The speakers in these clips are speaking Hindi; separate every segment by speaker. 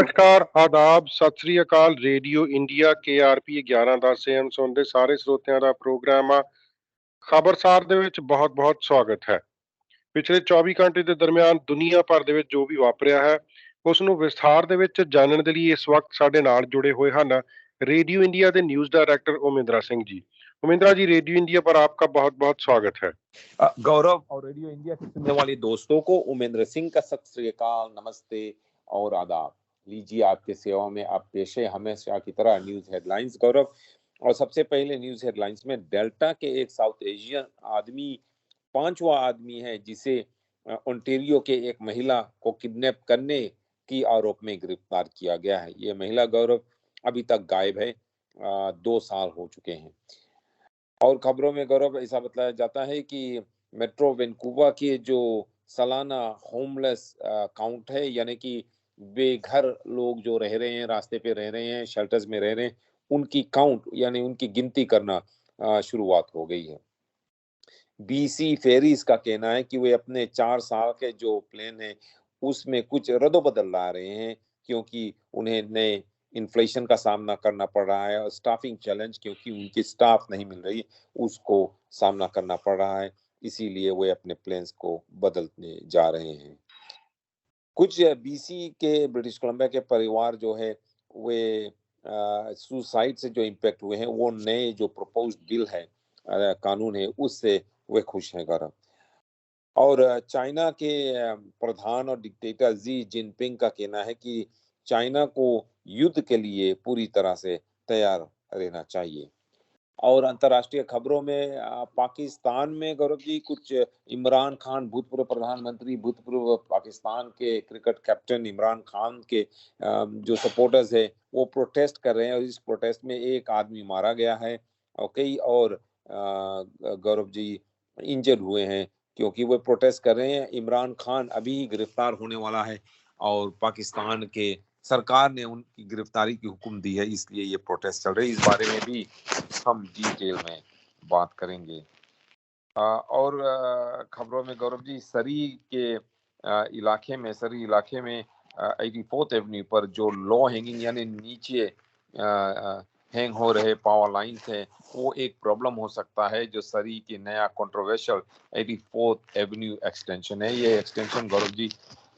Speaker 1: नमस्कार, आदाब, सत श्री अकाल। रेडियो इंडिया KRP 1110 AM ਸੁਣਦੇ ਸਾਰੇ ਸਰੋਤਿਆਂ ਦਾ ਪ੍ਰੋਗਰਾਮ ਆ ਖਬਰਸਾਰ ਦੇ ਵਿੱਚ ਬਹੁਤ-ਬਹੁਤ ਸਵਾਗਤ ਹੈ। ਪਿਛਲੇ 24 ਘੰਟੇ ਦੇ ਦਰਮਿਆਨ ਦੁਨੀਆ ਭਰ ਦੇ ਵਿੱਚ ਜੋ ਵੀ ਵਾਪਰਿਆ ਹੈ ਉਸ ਨੂੰ ਵਿਸਥਾਰ ਦੇ ਵਿੱਚ ਜਾਣਨ ਦੇ ਲਈ ਇਸ ਵਕਤ ਸਾਡੇ ਨਾਲ ਜੁੜੇ ਹੋਏ ਹਨ रेडियो इंडिया के न्यूज डायरेक्टर ओमेंद्रा सिंह जी। ओमेंद्रा जी, रेडियो इंडिया पर आपका बहुत-बहुत स्वागत है।
Speaker 2: गौरव और रेडियो इंडिया के सुनने वाले दोस्तों को उमेंद्र सिंह का सत श्री अकाल, नमस्ते और आदाब। लीजिए आपके सेवा में आप पेश है हमेशा की तरह न्यूज हेडलाइंस गौरव। और सबसे पहले न्यूज हेडलाइंस में डेल्टा के एक साउथ एशियन आदमी, 5वां आदमी है जिसे ओंटारियो के एक महिला को किडनैप करने की आरोप में गिरफ्तार किया गया है। ये महिला गौरव अभी तक गायब है, 2 साल हो चुके हैं। और खबरों में गौरव ऐसा बताया जाता है कि मेट्रो वैंकूवर के जो सालाना होमलेस काउंट है, यानी कि बेघर लोग जो रह रहे हैं, रास्ते पे रह रहे हैं, शेल्टर्स में रह रहे हैं, उनकी काउंट यानी उनकी गिनती करना शुरुआत हो गई है। BC फेरीज का कहना है कि वे अपने 4 साल के जो प्लान है उसमें कुछ रद्दोबदल ला रहे हैं, क्योंकि उन्हें नए इन्फ्लेशन का सामना करना पड़ रहा है और स्टाफिंग चैलेंज, क्योंकि उनकी स्टाफ नहीं मिल रही, उसको सामना करना पड़ रहा है। इसीलिए वे अपने प्लान्स को बदलने जा रहे हैं। कुछ BC के ब्रिटिश कोलंबिया के परिवार जो है वे सुसाइड से जो इम्पैक्ट हुए हैं, वो नए जो प्रपोज्ड बिल है, कानून है, उससे वे खुश हैं गौरव। और चाइना के प्रधान और डिक्टेटर जी जिनपिंग का कहना है कि चाइना को युद्ध के लिए पूरी तरह से तैयार रहना चाहिए। और अंतर्राष्ट्रीय खबरों में पाकिस्तान में गौरव जी कुछ इमरान खान, भूतपूर्व प्रधानमंत्री, भूतपूर्व पाकिस्तान के क्रिकेट कैप्टन इमरान खान के जो सपोर्टर्स है वो प्रोटेस्ट कर रहे हैं, और इस प्रोटेस्ट में एक आदमी मारा गया है और कई और गौरव जी इंजर्ड हुए हैं, क्योंकि वो प्रोटेस्ट कर रहे हैं। इमरान खान अभी ही गिरफ्तार होने वाला है और पाकिस्तान के सरकार ने उनकी गिरफ्तारी की हुक्म दी है, इसलिए ये प्रोटेस्ट चल रही है। इस बारे में भी हम डिटेल में बात करेंगे। और खबरों में गौरव जी सरी के इलाके में 84th एवेन्यू पर जो लो हैंगिंग यानी नीचे हैंग हो रहे पावर लाइन्स है, वो एक प्रॉब्लम हो सकता है। जो सरी की नया कंट्रोवर्शियल 84th एवेन्यू एक्सटेंशन है, ये extension Gaurav ji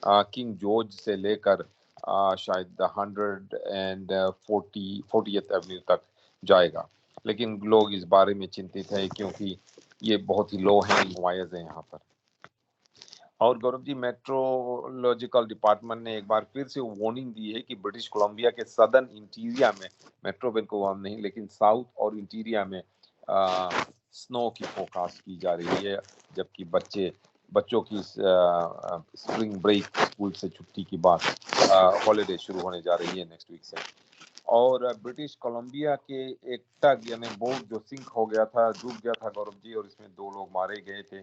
Speaker 2: king George से लेकर शायद 140th एवेन्यू तक जाएगा, लेकिन लोग इस बारे में चिंतित हैं क्योंकि ये बहुत ही लो हैंगिंग वायर्स हैं यहाँ पर। और गौरव जी मेट्रोलॉजिकल डिपार्टमेंट ने एक बार फिर से वार्निंग दी है कि ब्रिटिश कोलंबिया के सदर्न इंटीरिया में, मेट्रो वैंकूवर नहीं लेकिन साउथ और इंटीरिया में स्नो की फोरकास्ट की जा रही है, जबकि बच्चों की स्प्रिंग ब्रेक, स्कूल से छुट्टी की बाद हॉलिडे शुरू होने जा रही है नेक्स्ट वीक से। और ब्रिटिश कोलंबिया के एक टग यानी बोट जो सिंक हो गया था, डूब गया था गौरव जी, और इसमें 2 लोग मारे गए थे,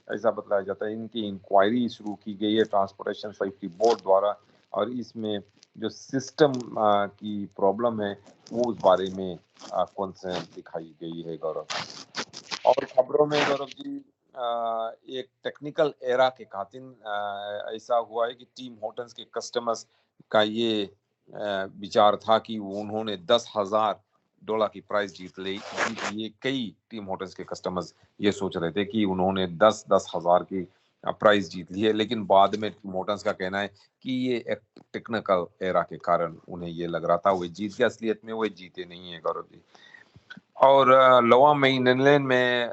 Speaker 2: ऐसा बताया जाता है। इनकी इंक्वायरी शुरू की गई है ट्रांसपोर्टेशन सेफ्टी बोर्ड द्वारा, और इसमें जो सिस्टम की प्रॉब्लम है वो उस बारे में कंसर्न दिखाई गई है गौरव। और खबरों में गौरव जी एक टेक्निकल एरा के खातिन ऐसा हुआ है कि टीम होटल्स के कस्टमर्स का ये विचार था कि उन्होंने $10,000 की प्राइस जीत ली। कई टीम होटल्स के कस्टमर्स ये सोच रहे थे कि उन्होंने 10,000 की प्राइस जीत ली है, लेकिन बाद में टीम होटल्स का कहना है कि ये एक टेक्निकल एरा के कारण उन्हें ये लग रहा था वो जीत गया, असलियत में वो जीते नहीं है गौरव जी। और लोअर मेनलैंड में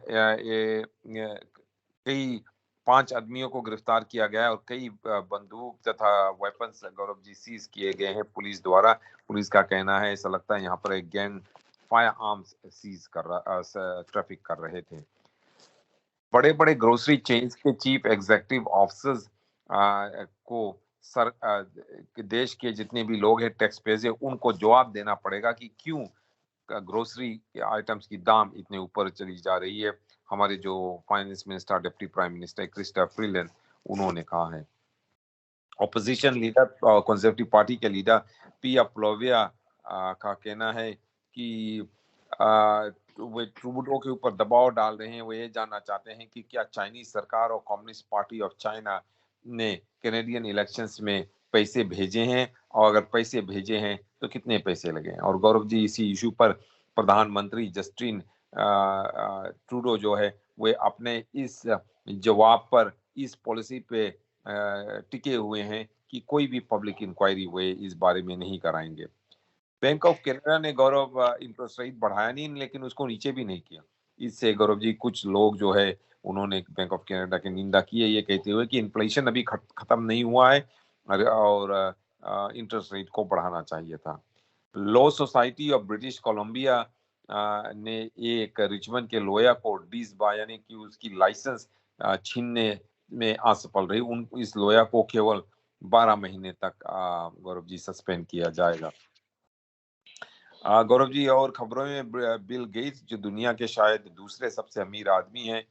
Speaker 2: कई 5 आदमियों को गिरफ्तार किया गया है और कई बंदूक तथा वेपन्स गौरव जी सीज किए गए हैं पुलिस द्वारा। पुलिस का कहना है ऐसा लगता है यहाँ पर एक gang firearms seize traffic कर रहे थे। बड़े बड़े ग्रोसरी चेन्स के चीफ एग्जीक्यूटिव ऑफिसर्स को देश के जितने भी लोग हैं टैक्स पेज है, उनको जवाब देना पड़ेगा कि क्यों ग्रोसरी आइटम्स की दाम इतने ऊपर चली जा रही है। हमारे जो finance minister, deputy prime minister Crysta Freeland, उन्होंने कहा है। ऑपोजिशन लीडर कंजर्वेटिव पार्टी के लीडर पिया प्लोविया का कहना है कि वे ट्रूडो के ऊपर दबाव डाल रहे हैं। वो ये जानना चाहते हैं कि क्या चाइनीज सरकार और कम्युनिस्ट पार्टी ऑफ चाइना ने कैनेडियन इलेक्शंस में पैसे भेजे हैं, और अगर पैसे भेजे हैं तो कितने पैसे लगे हैं। और गौरव जी, इसी इशू पर प्रधानमंत्री जस्टिन ट्रूडो जो है वे अपने इस जवाब पर, इस पॉलिसी पे टिके हुए हैं कि कोई भी पब्लिक इंक्वायरी वे इस बारे में नहीं कराएंगे। बैंक ऑफ कनाडा ने गौरव इंटरेस्ट रेट बढ़ाया नहीं, लेकिन उसको नीचे भी नहीं किया। इससे गौरव जी कुछ लोग जो है उन्होंने बैंक ऑफ कनाडा की निंदा की है, ये कहते हुए कि इन्फ्लेशन अभी खत्म नहीं हुआ है और इंटरेस्ट रेट को बढ़ाना चाहिए था। Law society of British Columbia ने एक रिचमंड के लॉयर को डिसबार यानी कि उसकी लाइसेंस छीनने में असफल रही। उन इस लॉयर को केवल 12 महीने तक गौरव जी सस्पेंड किया जाएगा। गौरव जी, और खबरों में बिल गेट्स जो दुनिया के शायद दूसरे सबसे अमीर आदमी हैं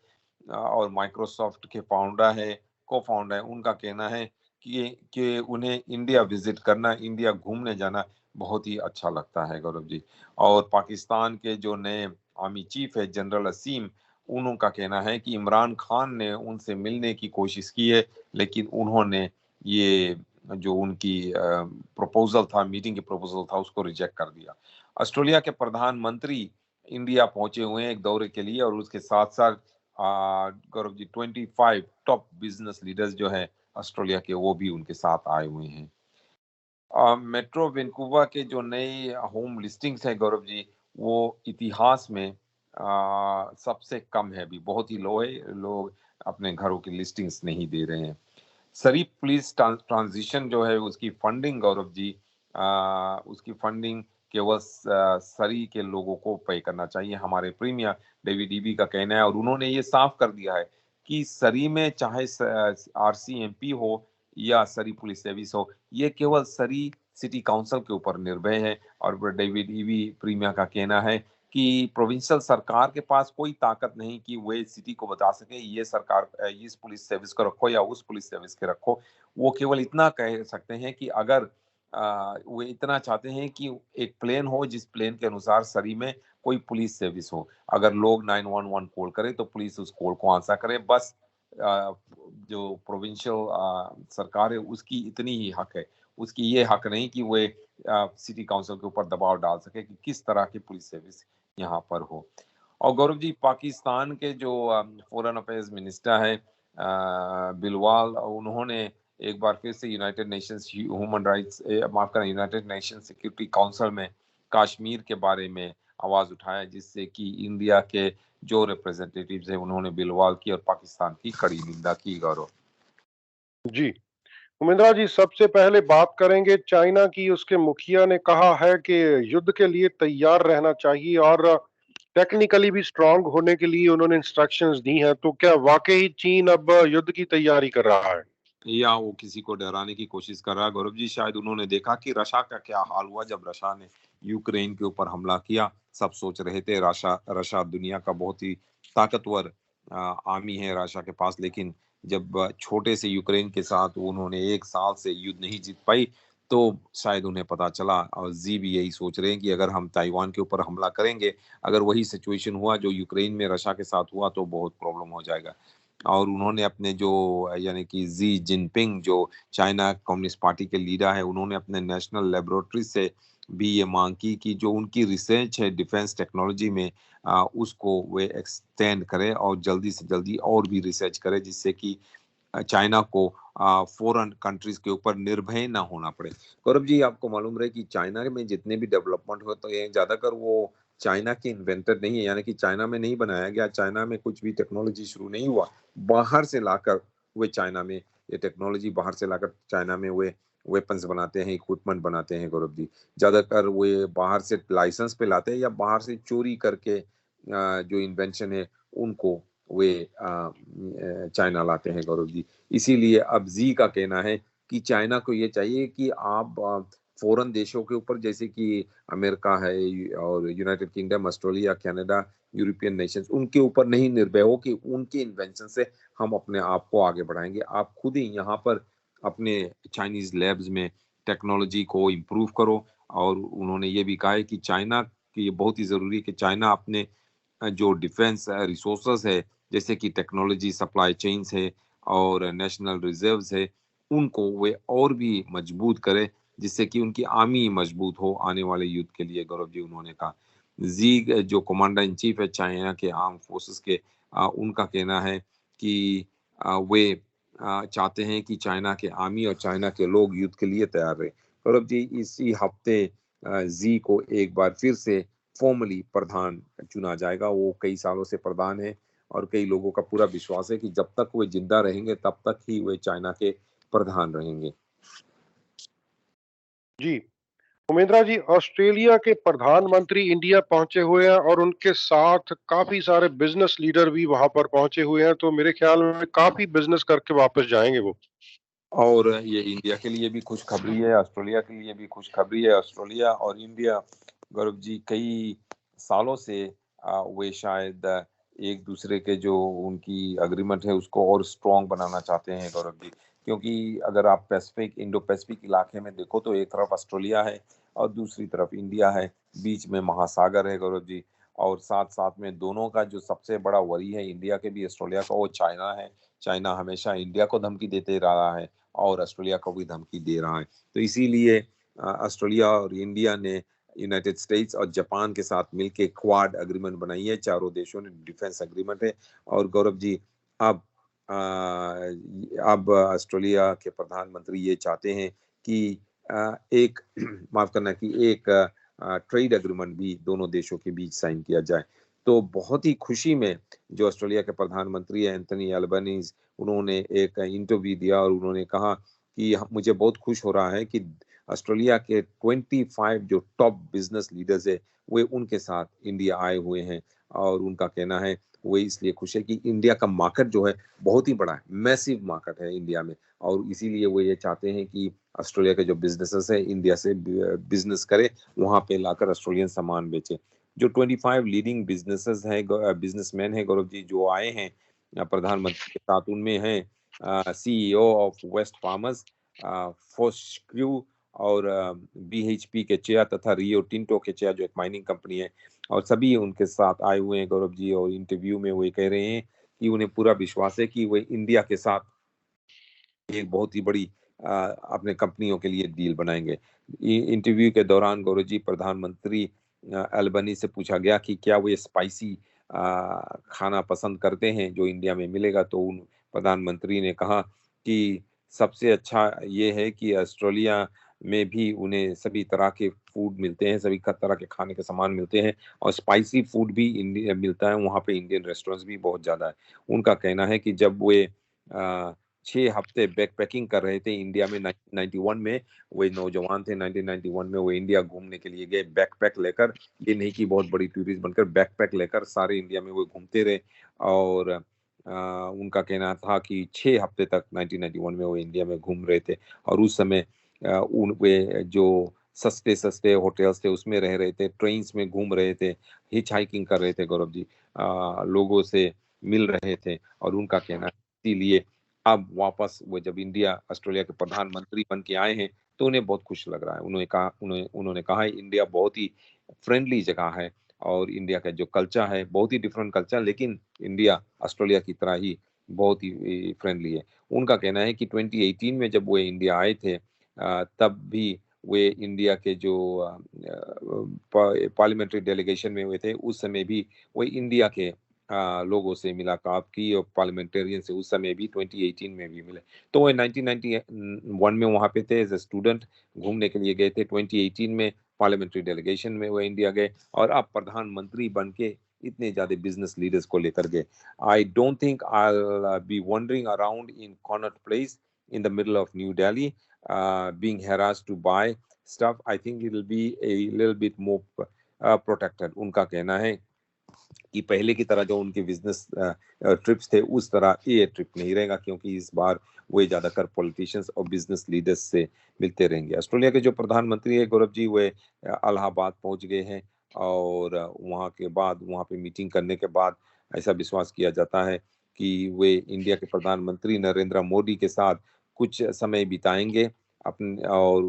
Speaker 2: और माइक्रोसॉफ्ट के को-फाउंडर हैं, उनका कहना है कि उन्हें इंडिया विजिट करना, इंडिया घूमने जाना बहुत ही अच्छा लगता है गौरव जी। और पाकिस्तान के जो नए आर्मी चीफ है जनरल असीम, उनका कहना है कि इमरान खान ने उनसे मिलने की कोशिश की है, लेकिन उन्होंने ये जो उनकी प्रपोजल था, मीटिंग की प्रपोजल था, उसको रिजेक्ट कर दिया। ऑस्ट्रेलिया के प्रधानमंत्री इंडिया पहुंचे हुए हैं एक दौरे के लिए, और उसके साथ साथ Gaurav ji 25 top business leaders जो है ऑस्ट्रेलिया के, वो भी उनके साथ आए हुए हैं। मेट्रो वैंकूवर के जो नए होम लिस्टिंग्स है गौरव जी, वो इतिहास में सबसे कम है, अभी बहुत ही लो है। लोग अपने घरों की लिस्टिंग्स नहीं दे रहे हैं। सरी पुलिस ट्रांजिशन जो है उसकी फंडिंग गौरव जी, उसकी फंडिंग केवल सरी के लोगों को पे करना चाहिए, हमारे प्रीमियर डेविड ईबी का कहना है। और उन्होंने ये साफ कर दिया है कि सरी में चाहे आरसीएमपी हो या सरी पुलिस सर्विस हो, ये केवल सरी सिटी काउंसिल के ऊपर निर्भर है। और डेविड ईबी प्रीमियर का कहना है कि प्रोविंशियल सरकार के पास कोई ताकत नहीं कि वे सिटी को बता सके ये सरकार इस पुलिस सर्विस को रखो या उस पुलिस सर्विस के रखो। वो केवल इतना कह सकते हैं कि अगर वे इतना चाहते हैं कि एक प्लेन हो जिस प्लेन के अनुसार सरी में कोई पुलिस सर्विस हो, अगर लोग 911 कॉल करें तो पुलिस उस कॉल को आंसर करे। बस जो प्रोविंशियल सरकार है उसकी इतनी ही हक है, उसकी ये हक नहीं कि वे सिटी काउंसिल के ऊपर दबाव डाल सके कि किस तरह की पुलिस सर्विस यहाँ पर हो। और गौरव जी, पाकिस्तान के जो फॉरेन अफेयर्स मिनिस्टर है बिलवाल, उन्होंने एक बार फिर से यूनाइटेड नेशंस ह्यूमन राइट्स माफ करना यूनाइटेड नेशन सिक्योरिटी काउंसिल में कश्मीर के बारे में आवाज उठाया, जिससे कि इंडिया के जो रिप्रेजेंटेटिव्स है उन्होंने बिलवाल की और पाकिस्तान की कड़ी निंदा की। गौरव
Speaker 1: जी, उमेंद्रा जी, सबसे पहले बात करेंगे चाइना की। उसके मुखिया ने कहा है कि युद्ध के लिए तैयार रहना चाहिए और टेक्निकली भी स्ट्रांग होने के लिए उन्होंने इंस्ट्रक्शंस दी हैं। तो क्या वाकई चीन अब युद्ध की तैयारी कर रहा है?
Speaker 2: या वो किसी को डराने की कोशिश कर रहा है गौरव जी? शायद उन्होंने देखा कि रशिया का क्या हाल हुआ जब रशिया ने यूक्रेन के ऊपर हमला किया। सब सोच रहे थे रशिया दुनिया का बहुत ही ताकतवर आर्मी है रशिया के पास, लेकिन जब छोटे से यूक्रेन के साथ उन्होंने 1 साल से युद्ध नहीं जीत पाई, तो शायद उन्हें पता चला। और जी भी यही सोच रहे हैं कि अगर हम ताइवान के ऊपर हमला करेंगे, अगर वही सिचुएशन हुआ जो यूक्रेन में रशिया के साथ हुआ, तो बहुत प्रॉब्लम हो जाएगा। और उन्होंने अपने जो यानी कि जी जिनपिंग जो चाइना कम्युनिस्ट पार्टी के लीडर है, उन्होंने अपने नेशनल लेबोरेटरी से भी ये मांग की कि जो उनकी रिसर्च है डिफेंस टेक्नोलॉजी में, उसको वे एक्सटेंड करें और जल्दी से जल्दी और भी रिसर्च करें, जिससे कि चाइना को फॉरेन कंट्रीज के ऊपर निर्भय ना होना पड़े। गौरव जी, आपको मालूम रहे कि चाइना में जितने भी डेवलपमेंट होते हैं ज्यादातर वो चाइना के इन्वेंटर नहीं है, यानी कि चाइना में नहीं बनाया गया, चाइना में कुछ भी टेक्नोलॉजी शुरू नहीं हुआ, बाहर से लाकर वे चाइना में ये टेक्नोलॉजी बाहर से लाकर चाइना में वे वेपन्स बनाते हैं, इक्विपमेंट बनाते हैं गौरव जी। ज्यादातर वे बाहर से लाइसेंस पे लाते हैं या बाहर से चोरी करके जो इन्वेंशन है उनको वे चाइना लाते हैं गौरव जी। इसीलिए अब जी का कहना है कि चाइना को ये चाहिए कि आप फॉरेन देशों के ऊपर, जैसे कि अमेरिका है और United kingdom, Australia, Canada, European Nations, उनके ऊपर नहीं निर्भर हो कि उनके इन्वेंशन से हम अपने आप को आगे बढ़ाएंगे। आप खुद ही यहाँ पर अपने चाइनीज लैब्स में टेक्नोलॉजी को इम्प्रूव करो। और उन्होंने ये भी कहा है कि चाइना की ये बहुत ही जरूरी है कि चाइना अपने जो डिफेंस रिसोर्सेज है, जैसे कि टेक्नोलॉजी सप्लाई चेन्स है और नेशनल रिजर्व्स है, उनको वे और भी मजबूत करे, जिससे कि उनकी आर्मी मजबूत हो आने वाले युद्ध के लिए, गौरव जी उन्होंने कहा। जी जो कमांडर इन चीफ है चाइना के आर्म फोर्सेस के, उनका कहना है कि वे चाहते हैं कि चाइना के आर्मी और चाइना के लोग युद्ध के लिए तैयार रहे। गौरव जी इसी हफ्ते जी को एक बार फिर से फॉर्मली प्रधान चुना जाएगा। वो कई सालों से प्रधान है और कई लोगों का पूरा विश्वास है कि जब तक वे जिंदा रहेंगे तब तक ही वे चाइना के प्रधान रहेंगे।
Speaker 1: जी उमेंद्रा जी, ऑस्ट्रेलिया के प्रधानमंत्री इंडिया पहुंचे हुए हैं और उनके साथ काफी सारे बिजनेस लीडर भी वहां पर पहुंचे हुए हैं, तो मेरे ख्याल में काफी बिजनेस करके वापस जाएंगे वो।
Speaker 2: और ये इंडिया के लिए भी खुशखबरी है, ऑस्ट्रेलिया के लिए भी खुशखबरी है। ऑस्ट्रेलिया और इंडिया, गौरव जी कई सालों से वे शायद एक दूसरे के जो उनकी अग्रीमेंट है उसको और स्ट्रॉन्ग बनाना चाहते हैं, गौरव जी। क्योंकि अगर आप पैसिफिक इंडो पैसिफिक इलाके में देखो तो एक तरफ ऑस्ट्रेलिया है और दूसरी तरफ इंडिया है, बीच में महासागर है, गौरव जी। और साथ साथ में दोनों का जो सबसे बड़ा वरी है इंडिया के भी ऑस्ट्रेलिया का, वो चाइना है। चाइना हमेशा इंडिया को धमकी देते रहा है और ऑस्ट्रेलिया को भी धमकी दे रहा है। तो इसीलिए ऑस्ट्रेलिया और इंडिया ने यूनाइटेड स्टेट्स और जापान के साथ मिलकर क्वाड एग्रीमेंट बनाई है। चारों देशों ने डिफेंस एग्रीमेंट है। और गौरव जी अब अब ऑस्ट्रेलिया के प्रधानमंत्री ये चाहते हैं कि एक माफ करना कि एक ट्रेड एग्रीमेंट भी दोनों देशों के बीच साइन किया जाए। तो बहुत ही खुशी में जो ऑस्ट्रेलिया के प्रधानमंत्री है एंथनी एल्बनीज, उन्होंने एक इंटरव्यू दिया और उन्होंने कहा कि मुझे बहुत खुश हो रहा है कि ऑस्ट्रेलिया के 25 जो टॉप बिजनेस लीडर्स है वे उनके साथ इंडिया आए हुए हैं। और उनका कहना है वो इसलिए खुश है कि इंडिया का मार्केट जो है बहुत ही बड़ा है, मैसिव मार्केट है इंडिया में। और इसीलिए वो ये चाहते हैं कि ऑस्ट्रेलिया के जो बिजनेसेस है इंडिया से बिजनेस करे, वहां पे लाकर ऑस्ट्रेलियन सामान बेचे। जो 25 लीडिंग बिजनेसेस हैं, बिजनेसमैन है गौरव जी, जो आए हैं प्रधानमंत्री के साथ, उनमें है सीईओ ऑफ वेस्ट फार्मर्स, फोस्क्यू और बीएचपी के चेयर तथा रियो टिंटो के चेयर जो एक माइनिंग कंपनी है, और सभी उनके साथ आए हुए हैं, गौरव जी। और इंटरव्यू में वो कह रहे हैं कि उन्हें पूरा विश्वास है कि वे इंडिया के साथ एक बहुत ही बड़ी अपने कंपनियों के लिए डील बनाएंगे। इंटरव्यू के दौरान गौरव जी प्रधानमंत्री अल्बनी से पूछा गया कि क्या वो ये स्पाइसी खाना पसंद करते हैं जो इंडिया में मिलेगा, तो उन प्रधानमंत्री ने कहा कि सबसे अच्छा ये है कि ऑस्ट्रेलिया में भी उन्हें सभी तरह के फूड मिलते हैं, सभी तरह के खाने के सामान मिलते हैं और स्पाइसी फूड भी इंडिया मिलता है। वहाँ पे इंडियन रेस्टोरेंट्स भी बहुत ज्यादा है। उनका कहना है कि जब वे 6 हफ्ते बैकपैकिंग कर रहे थे इंडिया में 1991 में, वे नौजवान थे 1991 में, वो इंडिया घूमने के लिए गए बैकपैक लेकर। ये नहीं कि बहुत बड़ी टूरिस्ट बनकर, बैकपैक लेकर सारे इंडिया में वो घूमते रहे। और उनका कहना था कि 6 हफ्ते तक 1991 में वो इंडिया में घूम रहे थे। और उस समय उन वे जो सस्ते सस्ते होटल्स थे उसमें रह रहे थे, ट्रेन्स में घूम रहे थे, हिच हाइकिंग कर रहे थे, गौरव जी लोगों से मिल रहे थे। और उनका कहना है इसीलिए अब वापस वो जब इंडिया ऑस्ट्रेलिया के प्रधानमंत्री बन के आए हैं तो उन्हें बहुत खुश लग रहा है। उन्होंने कहा है इंडिया बहुत ही फ्रेंडली जगह है और इंडिया का जो कल्चर है बहुत ही डिफरेंट कल्चर, लेकिन इंडिया ऑस्ट्रेलिया की तरह ही बहुत ही फ्रेंडली है। उनका कहना है कि 2018 में जब वो इंडिया आए थे तब भी वे इंडिया के जो पार्लियामेंट्री डेलीगेशन में हुए थे उस समय भी वो इंडिया के लोगों से मुलाकात की और पार्लियामेंटेरियन से उस समय भी 2018 में भी मिले। तो वो 1991 में वहां पे थे एज ए स्टूडेंट, घूमने के लिए गए थे। 2018 में पार्लियामेंट्री डेलीगेशन में वो इंडिया गए और अब प्रधानमंत्री बन के इतने ज्यादा बिजनेस लीडर्स को लेकर गए। I don't think I be wondering around in Connaught place in the middle of New Delhi, being harassed to buy stuff. I think it will be a little bit more protected. उनका कहना है कि पहले की तरह जो उनके बिजनेस ट्रिप्स थे उस तरह ये ट्रिप नहीं रहेगा, क्योंकि इस बार वे ज्यादातर पॉलिटिशियंस और बिजनेस लीडर्स से मिलते रहेंगे। ऑस्ट्रेलिया के जो प्रधानमंत्री है गौरव जी, वे इलाहाबाद पहुंच गए हैं और वहां के बाद वहां पे मीटिंग करने के बाद ऐसा विश्वास किया जाता है कि वे इंडिया के प्रधानमंत्री नरेंद्र मोदी के साथ कुछ समय बिताएंगे अपने, और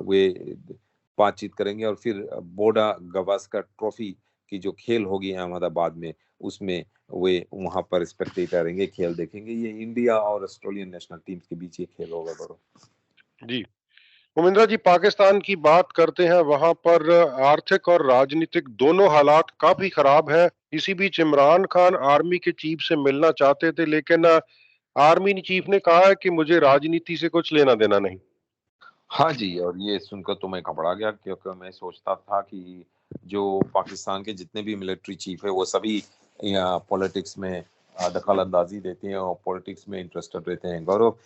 Speaker 2: वे बातचीत करेंगे और फिर बोर्डा गवास्कर ट्रॉफी की जो खेल होगी अहमदाबाद में, उसमें वे वहां पर स्पेक्टेटर रहेंगे, खेल देखेंगे। ये इंडिया और ऑस्ट्रेलियन नेशनल टीम्स के बीच ये खेल होगा गौरव।
Speaker 1: जी, उमेंद्र जी, पाकिस्तान की बात करते हैं। वहां पर आर्थिक और राजनीतिक दोनों हालात काफी खराब है। इसी बीच इमरान खान आर्मी के चीफ से मिलना चाहते थे, लेकिन आर्मी चीफ ने कहा है कि मुझे राजनीति से कुछ लेना देना नहीं।
Speaker 2: हाँ जी, और ये सुनकर तो मैं घबरा गया, क्योंकि मैं सोचता था कि जो पाकिस्तान के जितने भी मिलिट्री चीफ है वो सभी पॉलिटिक्स में दखल अंदाजी देते हैं और पॉलिटिक्स में इंटरेस्टेड रहते हैं गौरव।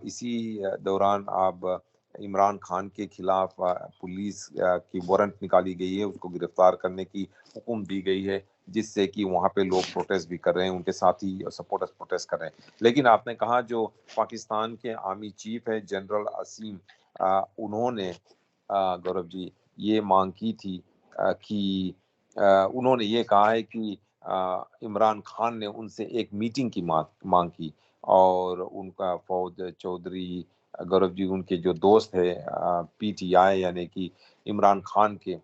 Speaker 2: इसी दौरान अब इमरान खान के खिलाफ पुलिस की वारंट निकाली गई है, उसको गिरफ्तार करने की हुक्म दी गई है, जिससे कि वहाँ पे लोग प्रोटेस्ट भी कर रहे हैं, उनके साथ ही सपोर्टर्स प्रोटेस्ट कर रहे हैं। लेकिन आपने कहा जो पाकिस्तान के आर्मी चीफ है जनरल असीम, उन्होंने गौरव जी ये मांग की थी कि उन्होंने ये कहा है कि इमरान खान ने उनसे एक मीटिंग की मांग की, और उनका फौज चौधरी गौरव जी उनके जो दोस्त है पीटीआई यानी कि इमरान खान के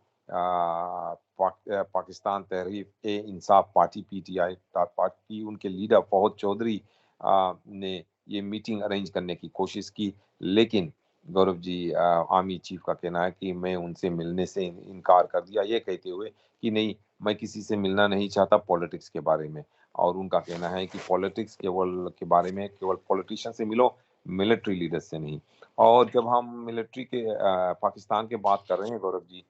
Speaker 2: पाकिस्तान तहरीक ए इंसाफ पार्टी पीटीआई पार्टी, उनके लीडर फौज चौधरी ने ये मीटिंग अरेंज करने की कोशिश की। लेकिन गौरव जी आर्मी चीफ का कहना है कि मैं उनसे मिलने से इनकार कर दिया, ये कहते हुए कि नहीं, मैं किसी से मिलना नहीं चाहता पॉलिटिक्स के बारे में। और उनका कहना है कि पॉलिटिक्स केवल के बारे में केवल पॉलिटिशियन से मिलो, मिलिट्री लीडर से नहीं। और जब हम मिलिट्री के पाकिस्तान के बात कर रहे हैं गौरव जी,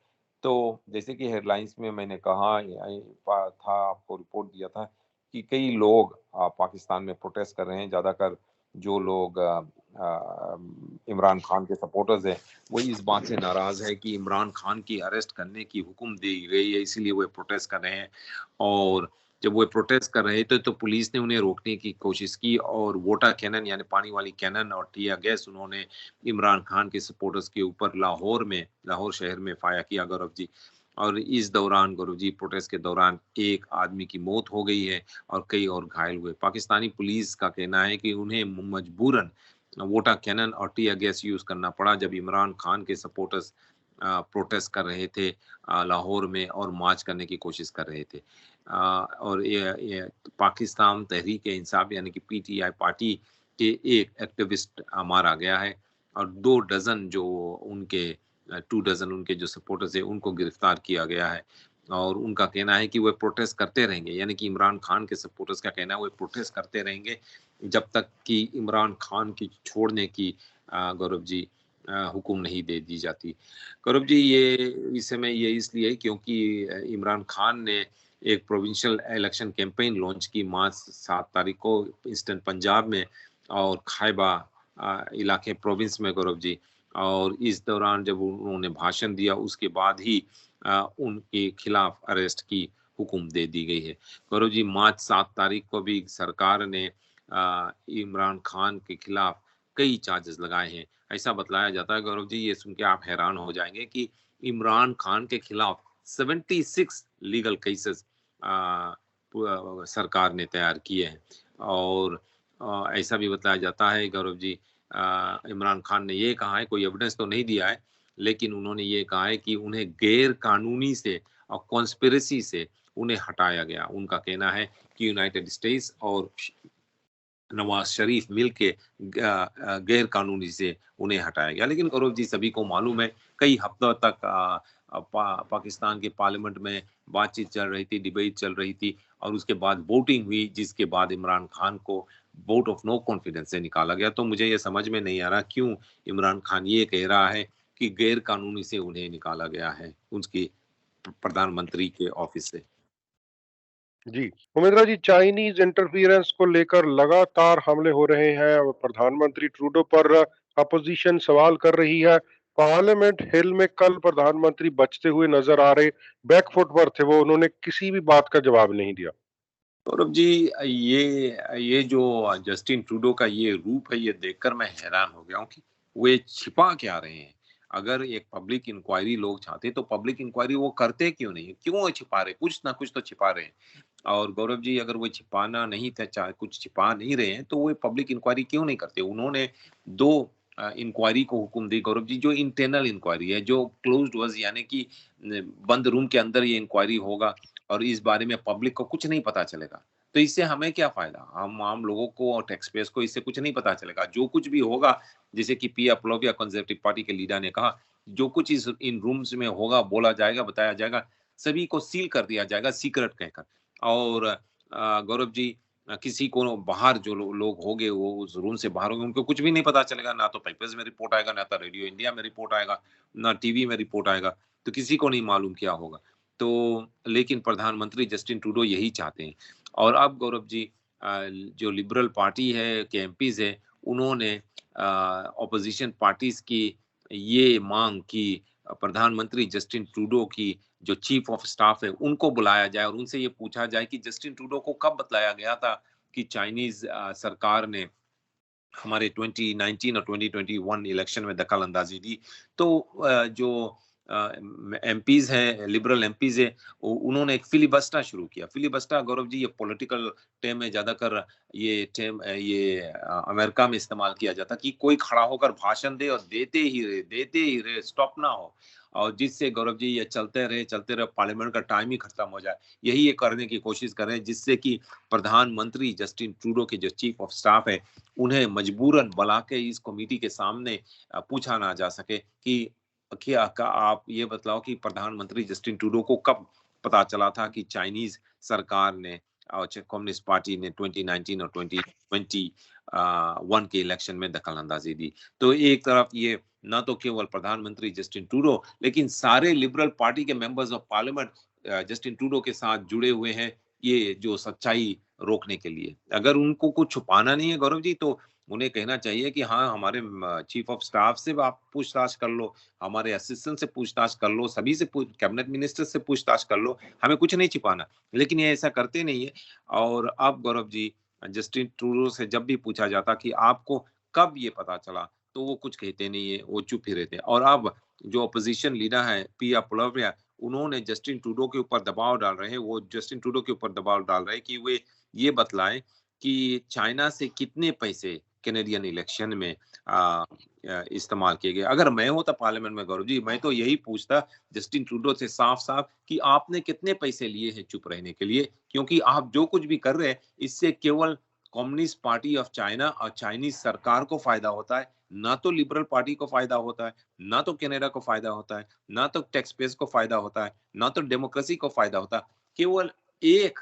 Speaker 2: तो जैसे कि हेडलाइंस में मैंने कहा था, आपको रिपोर्ट दिया था कि कई लोग पाकिस्तान में प्रोटेस्ट कर रहे हैं। ज्यादातर जो लोग इमरान खान के सपोर्टर्स हैं, वो इस बात से नाराज है कि इमरान खान की अरेस्ट करने की हुक्म दी गई है, इसीलिए वो प्रोटेस्ट कर रहे हैं। और जब वो प्रोटेस्ट कर रहे थे तो पुलिस ने उन्हें रोकने की कोशिश की और वाटर कैनन यानी पानी वाली कैनन और टियर गैस उन्होंने इमरान खान के सपोर्टर्स के ऊपर लाहौर शहर में फायर किया गौरव जी। और इस दौरान गौरव जी प्रोटेस्ट के दौरान एक आदमी की मौत हो गई है और कई और घायल हुए। पाकिस्तानी पुलिस का कहना है कि उन्हें मजबूरन वोटा कैनन और टियर गैस यूज करना पड़ा जब इमरान खान के सपोर्टर्स प्रोटेस्ट कर रहे थे लाहौर में और मार्च करने की कोशिश कर रहे थे। और ये पाकिस्तान तहरीक इंसाफ यानी कि पीटीआई पार्टी के एक एक्टिविस्ट मारा गया है और 2 डजन जो उनके 2 डजन उनके जो सपोर्टर्स है उनको गिरफ्तार किया गया है। और उनका कहना है कि वे प्रोटेस्ट करते रहेंगे, यानी कि इमरान खान के सपोर्टर्स का कहना है वे प्रोटेस्ट करते रहेंगे जब तक कि इमरान खान की छोड़ने की गौरव जी हुक्म नहीं दे दी जाती। गौरव जी ये इस समय ये इसलिए क्योंकि इमरान खान ने एक प्रोविंशियल इलेक्शन कैंपेन लॉन्च की मार्च 7 तारीख को ईस्टर्न पंजाब में और खैबा इलाके प्रोविंस में गौरव जी। और इस दौरान जब उन्होंने भाषण दिया उसके बाद ही उनके खिलाफ अरेस्ट की हुक्म दे दी गई है। गौरव जी मार्च 7 तारीख को भी सरकार ने इमरान खान के खिलाफ कई चार्जेस लगाए हैं। ऐसा बतलाया जाता है गौरव जी, ये सुन के आप हैरान हो जाएंगे कि इमरान खान के खिलाफ 76 लीगल केसेस सरकार ने तैयार किए हैं। और ऐसा भी बताया जाता है गौरव जी, इमरान खान ने ये कहा है, कोई एविडेंस तो नहीं दिया है, लेकिन उन्होंने ये कहा है कि उन्हें गैर कानूनी से और कॉन्स्पिरेसी से उन्हें हटाया गया। उनका कहना है कि यूनाइटेड स्टेट्स और नवाज शरीफ मिल के गैर कानूनी से उन्हें हटाया गया। लेकिन गौरव जी सभी को मालूम है कई हफ्तों तक पाकिस्तान के पार्लियामेंट में बातचीत चल रही थी, डिबेट चल रही थी और उसके बाद वोटिंग हुई, जिसके बाद इमरान खान को वोट ऑफ नो कॉन्फिडेंस से निकाला गया। तो मुझे ये समझ में नहीं आ रहा क्यों इमरान खान ये कह रहा है कि गैर कानूनी से उन्हें निकाला गया है उनकी प्रधानमंत्री के ऑफिस से।
Speaker 1: जी, उमेंद्र जी, चाइनीज इंटरफियरेंस को लेकर लगातार हमले हो रहे हैं और प्रधानमंत्री ट्रूडो पर अपोजिशन सवाल कर रही है। पार्लियामेंट हिल में कल प्रधानमंत्री बचते हुए नजर आ रहे, बैकफुट पर थे वो, उन्होंने किसी भी बात का जवाब नहीं दिया।
Speaker 2: गौरव जी ये जो जस्टिन ट्रूडो का ये रूप है, ये देखकर मैं हैरान हो गया हूँ कि वे छिपा क्या रहे हैं। अगर एक पब्लिक इंक्वायरी लोग चाहते तो पब्लिक इंक्वायरी वो करते क्यों नहीं, क्यों वो छिपा रहे, कुछ ना कुछ तो छिपा रहे हैं। और गौरव जी अगर वो छिपाना नहीं था, चाहे कुछ छिपा नहीं रहे हैं, तो वो पब्लिक इंक्वायरी क्यों नहीं करते। उन्होंने 2 इंक्वायरी को हुक्म दी गौरव जी, जो इंटरनल इंक्वायरी है, जो क्लोज्ड डोर्स यानी कि बंद रूम के अंदर ये इंक्वायरी होगा और इस बारे में पब्लिक को कुछ नहीं पता चलेगा, तो इससे हमें क्या फायदा? हम आम लोगों को और टैक्स पेयर्स को इससे कुछ नहीं पता चलेगा। जो कुछ भी होगा, जैसे कि पिया प्लोविया कंजर्वेटिव पार्टी के लीडर ने कहा, जो कुछ इस इन रूम्स में होगा, बोला जाएगा, बताया जाएगा, सभी को सील कर दिया जाएगा सीक्रेट कहकर। और गौरव जी, किसी को बाहर जो लोग होंगे वो उस रूम से बाहर होंगे, उनको कुछ भी नहीं पता चलेगा। ना तो पेपर्स में रिपोर्ट आएगा, ना तो रेडियो इंडिया में रिपोर्ट आएगा, ना टीवी में रिपोर्ट आएगा, तो किसी को नहीं मालूम क्या होगा। तो लेकिन प्रधानमंत्री जस्टिन ट्रूडो यही चाहते हैं। और अब गौरव जी, जो लिबरल पार्टी है के एमपीज है, उन्होंने ऑपोजिशन पार्टीज की ये मांग की प्रधानमंत्री जस्टिन ट्रूडो की जो चीफ ऑफ स्टाफ है उनको बुलाया जाए और उनसे ये पूछा जाए कि जस्टिन ट्रूडो को कब बतलाया गया था कि चाइनीज सरकार ने हमारे 2019 और 2021 इलेक्शन में दखल अंदाजी दी। तो जो एमपीज हैं, लिबरल एमपीज है, उन्होंने एक फिलिबस्टर शुरू किया। फिलिबस्टर गौरव जी, ये पॉलिटिकल टर्म है, ज्यादातर ये टर्म अमेरिका में इस्तेमाल किया जाता कि कोई खड़ा होकर भाषण दे और देते ही रहे, स्टॉप ना हो, और जिससे गौरव जी ये चलते रहे, पार्लियामेंट का टाइम ही खत्म हो जाए। यही ये करने की कोशिश कर रहे हैं, जिससे कि प्रधानमंत्री जस्टिन ट्रूडो के जो चीफ ऑफ स्टाफ है, उन्हें मजबूरन बुला के इस कमेटी के सामने पूछा ना जा सके कि क्या का आप ये बतलाओ कि प्रधानमंत्री जस्टिन ट्रूडो को कब पता चला था कि चाइनीज सरकार ने और कम्युनिस्ट पार्टी ने 2019 और 2021 के इलेक्शन में दखल अंदाजी दी। तो एक तरफ ये न तो केवल प्रधानमंत्री जस्टिन ट्रूडो, लेकिन सारे लिबरल पार्टी के members of parliament Justin Trudeau के साथ जुड़े हुए हैं, ये जो सच्चाई रोकने के लिए। अगर उनको कुछ छुपाना नहीं है गौरव जी, तो उन्हें कहना चाहिए कि हाँ, हमारे चीफ ऑफ स्टाफ से आप पूछताछ कर लो, हमारे असिस्टेंट से पूछताछ कर लो, सभी से कैबिनेट मिनिस्टर से पूछताछ कर लो, हमें कुछ नहीं छिपाना। लेकिन ये ऐसा करते नहीं है। और अब गौरव जी, जस्टिन ट्रूडो से जब भी पूछा जाता कि आपको कब ये पता चला, तो वो कुछ कहते नहीं है, वो चुप ही रहते हैं। और अब जो अपोजिशन लीडर है पिया पोलाविया, उन्होंने जस्टिन ट्रूडो के ऊपर दबाव डाल रहे हैं, वो जस्टिन ट्रूडो के ऊपर दबाव डाल रहे हैं कि वे ये बतलाएं कि चाइना से कितने पैसे कैनेडियन इलेक्शन में इस्तेमाल किए गए। अगर मैं होता पार्लियामेंट में गौरव जी, मैं तो यही पूछता जस्टिन ट्रूडो से साफ साफ कि आपने कितने पैसे लिए हैं चुप रहने के लिए, क्योंकि आप जो कुछ भी कर रहे हैं इससे केवल कम्युनिस्ट पार्टी ऑफ चाइना और चाइनीज सरकार को फायदा होता है, ना तो लिबरल पार्टी को फायदा होता है, ना तो कनाडा को फायदा होता है, ना तो टैक्स पेयर्स को फायदा होता है, ना तो डेमोक्रेसी को फायदा होता है। केवल एक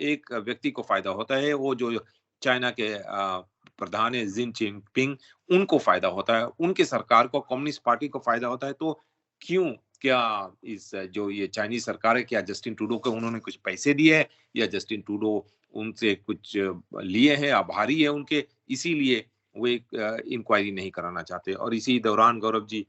Speaker 2: एक व्यक्ति को फायदा होता है, वो जो चाइना के प्रधान है जिन जिनपिंग, उनको फायदा होता है, उनके सरकार को, कम्युनिस्ट पार्टी को फायदा होता है। तो क्यों, क्या इस जो ये चाइनीज सरकार है, क्या जस्टिन ट्रूडो को उन्होंने कुछ पैसे दिए हैं, या जस्टिन ट्रूडो उनसे कुछ लिए हैं, आभारी है उनके, इसीलिए वो एक इंक्वायरी नहीं कराना चाहते। और इसी दौरान गौरव जी,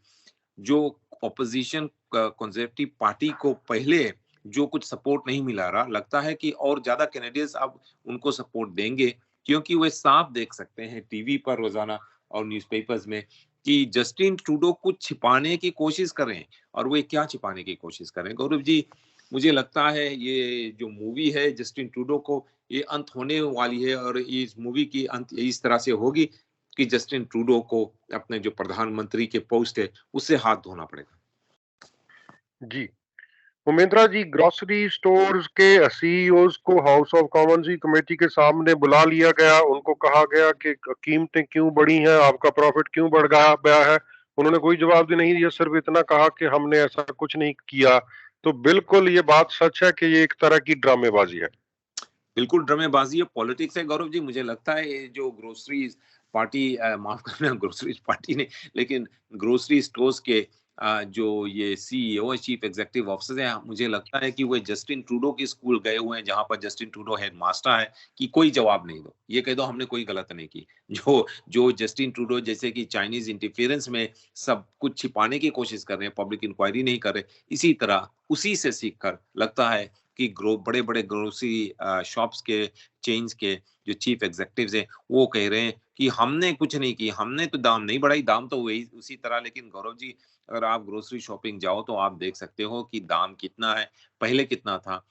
Speaker 2: जो ऑपोजिशन कंजर्वेटिव पार्टी को पहले जो कुछ सपोर्ट नहीं मिला रहा, लगता है कि और ज्यादा कैनेडियंस अब उनको सपोर्ट देंगे, क्योंकि वे साफ देख सकते हैं टीवी पर रोजाना और न्यूज़पेपर्स में कि जस्टिन ट्रूडो कुछ छिपाने की कोशिश कर रहे हैं। और वे क्या छिपाने की कोशिश कर रहे हैं गौरव जी, मुझे लगता है ये जो मूवी है जस्टिन ट्रूडो को, ये अंत होने वाली है, और इस मूवी की अंत इस तरह से होगी कि जस्टिन ट्रूडो को अपने जो प्रधानमंत्री के पोस्ट है उससे हाथ धोना पड़ेगा।
Speaker 1: जी उमेंद्रा जी, ग्रोसरी स्टोर्स के सीईओज को हाउस ऑफ कॉमन्स की कमेटी के सामने बुला लिया गया, उनको कहा गया कि कीमतें क्यों बढ़ी हैं, आपका प्रॉफिट क्यों बढ़ गया है। उन्होंने कोई जवाब भी नहीं दिया, सिर्फ इतना कहा कि हमने ऐसा कुछ नहीं किया। तो बिल्कुल ये बात सच है कि ये एक तरह की ड्रामेबाजी है।
Speaker 2: बिल्कुल ड्रामेबाजी है, पॉलिटिक्स है गौरव जी। मुझे लगता है ये जो ग्रोसरीज पार्टी, माफ करना ग्रोसरीज पार्टी नहीं, लेकिन ग्रोसरी स्टोर्स के जो ये सीईओ चीफ एग्जीक्यूटिव ऑफिसर हैं, मुझे लगता है कि वो जस्टिन ट्रूडो की स्कूल गए हुए हैं, जहां पर जस्टिन ट्रूडो हेड मास्टर है, कि कोई जवाब नहीं दो, ये कह दो हमने कोई गलत नहीं की। जो जो जस्टिन ट्रूडो जैसे कि चाइनीज इंटरफेरेंस में सब कुछ छिपाने की कोशिश कर रहे हैं, पब्लिक इंक्वायरी नहीं कर रहे, इसी तरह उसी से सीख कर लगता है कि बड़े बड़े ग्रोसरी शॉप्स के चेन्स के जो चीफ एग्जीक्यूटिव्स हैं, वो कह रहे हैं कि हमने कुछ नहीं की, हमने तो दाम नहीं बढ़ाई, दाम तो वही उसी तरह। लेकिन गौरव जी, अगर आप ग्रोसरी शॉपिंग जाओ तो आप देख सकते हो कि दाम कितना है, पहले कितना था,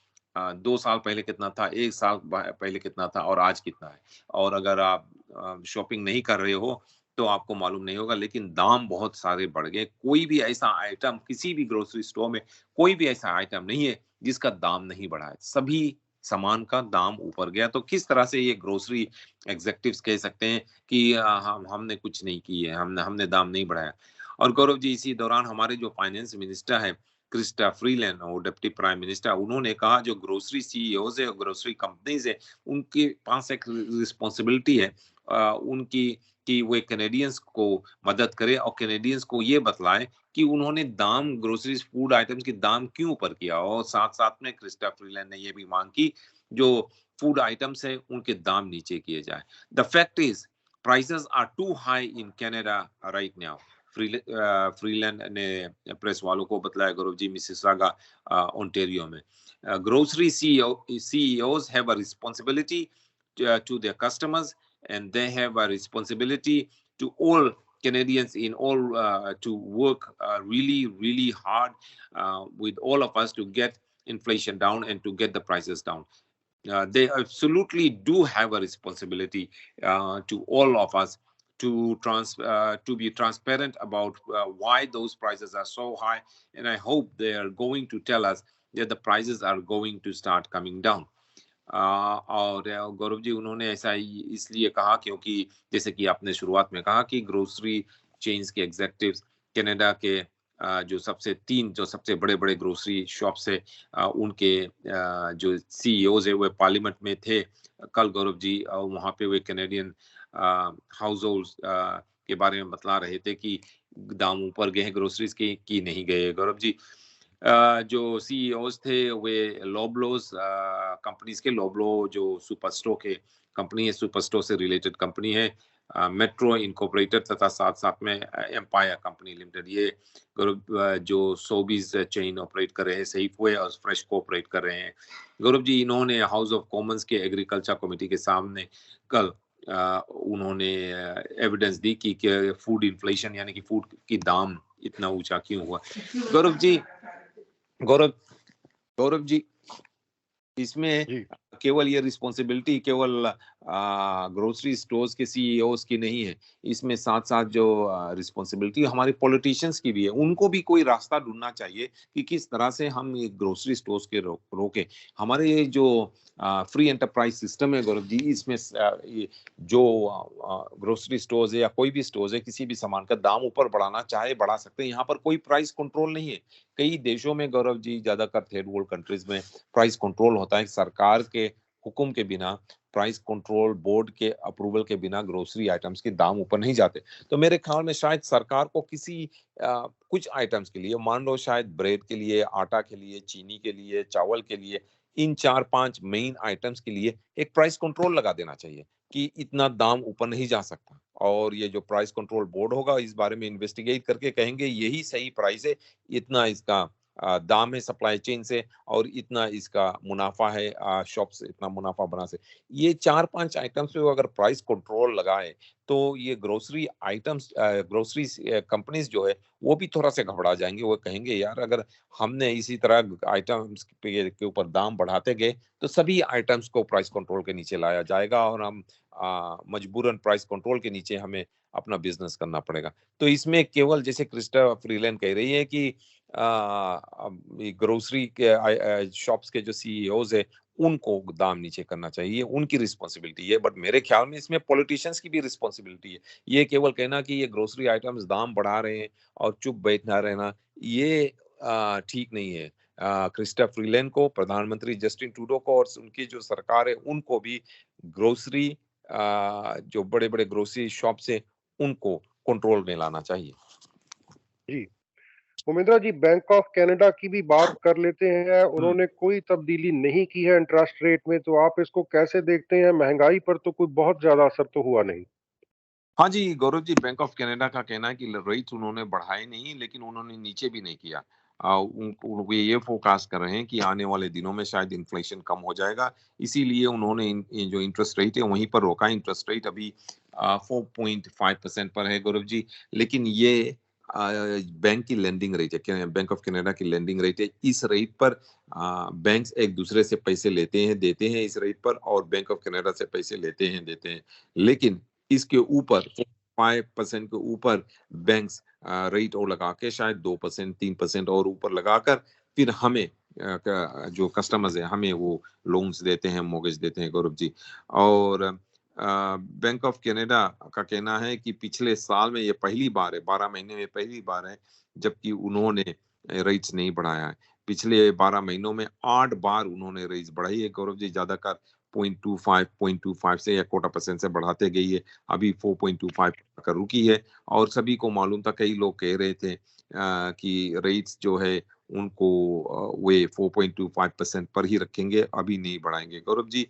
Speaker 2: 2 साल पहले कितना था, 1 साल पहले कितना था, और आज कितना है। और अगर आप शॉपिंग नहीं कर रहे हो तो आपको मालूम नहीं होगा, लेकिन दाम बहुत सारे बढ़ गए। कोई भी ऐसा आइटम किसी भी ग्रोसरी स्टोर में कोई भी ऐसा आइटम नहीं है जिसका दाम नहीं बढ़ा है। सभी सामान का दाम ऊपर गया। तो किस तरह से ये ग्रोसरी एग्जीक्यूटिव्स कह सकते हैं कि हम हमने कुछ नहीं की है, हमने दाम नहीं बढ़ाया। और गौरव जी, इसी दौरान हमारे जो फाइनेंस मिनिस्टर है क्रिस्टा फ्रीलैंड और डिप्टी प्राइम मिनिस्टर, उन्होंने कहा जो ग्रोसरी सीईओज है और ग्रोसरी कंपनीज है उनके पास एक रिस्पॉन्सिबिलिटी है उनकी कि वे कैनेडियंस को मदद करे और कैनेडियंस को ये बतलाए कि उन्होंने दाम ग्रोसरी फूड आइटम्स के दाम क्यों ऊपर किया। और साथ साथ में क्रिस्टा फ्रीलैंड ने ये भी मांग की जो फूड आइटम्स है उनके दाम नीचे किए जाए। The fact is prices are too high in Canada right now. Freeland ने प्रेस वालों को बतलाया गौरव जी मिसिसागा ओंटारियो में। Grocery CEOs have a responsibility to their customers, and they have a responsibility to all Canadians in all to work really hard with all of us to get inflation down and to get the prices down. They absolutely do have a responsibility to all of us to be transparent about why those prices are so high, and I hope they are going to tell us that the prices are going to start coming down. और गौरव जी उन्होंने ऐसा इसलिए कहा क्योंकि जैसे कि आपने शुरुआत में कहा कि ग्रोसरी चेन्स के एग्जीक्यूटिव्स कनाडा के जो सबसे बड़े बड़े ग्रोसरी शॉप्स है उनके जो सीईओज है वे पार्लियामेंट में थे कल गौरव जी। वहां पे वे कैनेडियन हाउस होल्ड्स के बारे में बतला रहे थे कि दाम ऊपर गए हैं ग्रोसरीज के कि नहीं गए गौरव जी। जो सीईओज थे वे लोब्लोस कंपनीज के लोब्लो जो सुपर स्टोर के कंपनी है, सुपर स्टोर से रिलेटेड कंपनी है, मेट्रो इनकॉर्पोरेटेड तथा साथ साथ में एम्पायर कंपनी लिमिटेड, ये जो सोबीज चेन ऑपरेट कर रहे हैं, सेफवे और फ्रेश को ऑपरेट कर रहे हैं। गौरव जी इन्होंने हाउस ऑफ कॉमन्स के एग्रीकल्चर कमेटी के सामने कल उन्होंने एविडेंस दी कि फूड इन्फ्लेशन यानी कि फूड की दाम इतना ऊंचा क्यों हुआ। गौरव जी इसमें केवल ये रिस्पॉन्सिबिलिटी केवल ग्रोसरी स्टोर्स के सीईओज की नहीं है, इसमें साथ साथ जो रिस्पॉन्सिबिलिटी हमारे पॉलिटिशियंस की भी है। उनको भी कोई रास्ता ढूंढना चाहिए कि किस तरह से हम ये ग्रोसरी स्टोर्स के रोके। हमारे ये जो फ्री एंटरप्राइज सिस्टम है गौरव जी, इसमें जो ग्रोसरी स्टोर्स है या कोई भी स्टोर्स है किसी भी सामान का दाम ऊपर बढ़ाना चाहे बढ़ा सकते हैं। यहाँ पर कोई प्राइस कंट्रोल नहीं है। कई देशों में गौरव जी, ज्यादातर थर्ड वर्ल्ड कंट्रीज में प्राइस कंट्रोल होता है। सरकार के हुक्म के बिना, प्राइस कंट्रोल बोर्ड के अप्रूवल के बिना ग्रोसरी आइटम्स के दाम ऊपर नहीं जाते। तो मेरे ख्याल में शायद सरकार को किसी कुछ आइटम्स के लिए, मान लो शायद ब्रेड के लिए, आटा के लिए, चीनी के लिए, चावल के लिए, इन 4-5 मेन आइटम्स के लिए एक प्राइस कंट्रोल लगा देना चाहिए कि इतना दाम ऊपर नहीं जा सकता। और ये जो प्राइस कंट्रोल बोर्ड होगा इस बारे में इन्वेस्टिगेट करके कहेंगे यही सही प्राइस है, इतना इसका दाम है सप्लाई चेन से और इतना इसका मुनाफा है शॉप से, इतना मुनाफा बना से। ये 4-5 आइटम्स पे अगर प्राइस कंट्रोल लगाए तो ये ग्रोसरी आइटम्स ग्रोसरी कंपनीज जो है वो भी थोड़ा सा घबरा जाएंगे। वो कहेंगे यार अगर हमने इसी तरह आइटम्स के ऊपर दाम बढ़ाते गए तो सभी आइटम्स को प्राइस कंट्रोल के नीचे लाया जाएगा और हम मजबूरन प्राइस कंट्रोल के नीचे हमें अपना बिजनेस करना पड़ेगा। तो इसमें केवल जैसे क्रिस्टा फ्रीलैंड कह रही है कि ग्रोसरी के शॉप्स के जो सीईओज है उनको दाम नीचे करना चाहिए, उनकी रिस्पॉन्सिबिलिटी है। बट मेरे ख्याल में इसमें पॉलिटिशियंस की भी रिस्पॉन्सिबिलिटी है। ये केवल कहना कि ये ग्रोसरी आइटम्स दाम बढ़ा रहे हैं और चुप बैठना रहना, ये ठीक नहीं है। क्रिस्टा फ्रीलैंड को, प्रधानमंत्री जस्टिन ट्रूडो को और उनकी जो सरकार है उनको भी ग्रोसरी जो बड़े बड़े ग्रोसरी शॉप्स है उनको कंट्रोल में लाना चाहिए।
Speaker 1: जी उमेंद्रा जी, बैंक ऑफ कनाडा की भी बात कर लेते हैं। उन्होंने कोई तब्दीली नहीं की है इंटरेस्ट रेट में, तो आप इसको कैसे देखते हैं? महंगाई पर तो कोई बहुत ज्यादा असर तो हुआ नहीं।
Speaker 2: हाँ जी Gaurav ji, bank of Canada का कहना है कि रेट उन्होंने बढ़ाए नहीं लेकिन उन्होंने नीचे भी नहीं किया। वो ये फोरकास्ट कर रहे हैं कि आने वाले दिनों में शायद इन्फ्लेशन कम हो जाएगा, इसीलिए उन्होंने जो इंटरेस्ट रेट है वहीं पर रोका। इंटरेस्ट रेट अभी 4.5% पर है गौरव जी, लेकिन ये बैंक की लेंडिंग रेट है, बैंक ऑफ कनाडा की लेंडिंग रेट है। इस रेट पर बैंक्स एक दूसरे से पैसे लेते हैं देते हैं इस रेट पर, और बैंक ऑफ कनाडा से पैसे लेते हैं देते हैं। लेकिन इसके ऊपर 5% के ऊपर बैंक्स रेट और लगा के शायद 2% 3% और ऊपर लगाकर फिर हमें जो कस्टमर्स है हमें वो लोन्स देते हैं, मोर्गेज देते हैं गौरव जी। और बैंक ऑफ कनाडा का कहना है कि पिछले साल में ये पहली बार है, 12 महीने में पहली बार है जबकि उन्होंने रेट्स नहीं बढ़ाया है। पिछले 12 महीनों में 8 बार उन्होंने रेट्स बढ़ाई है गौरव जी, ज्यादातर 0.25 से या 0.25% से बढ़ाते गई है, अभी 4.25 का रुकी है। और सभी को मालूम था, कई लोग कह रहे थे कि रेट्स जो है उनको वे 4.25% पर ही रखेंगे, अभी नहीं बढ़ाएंगे गौरव जी।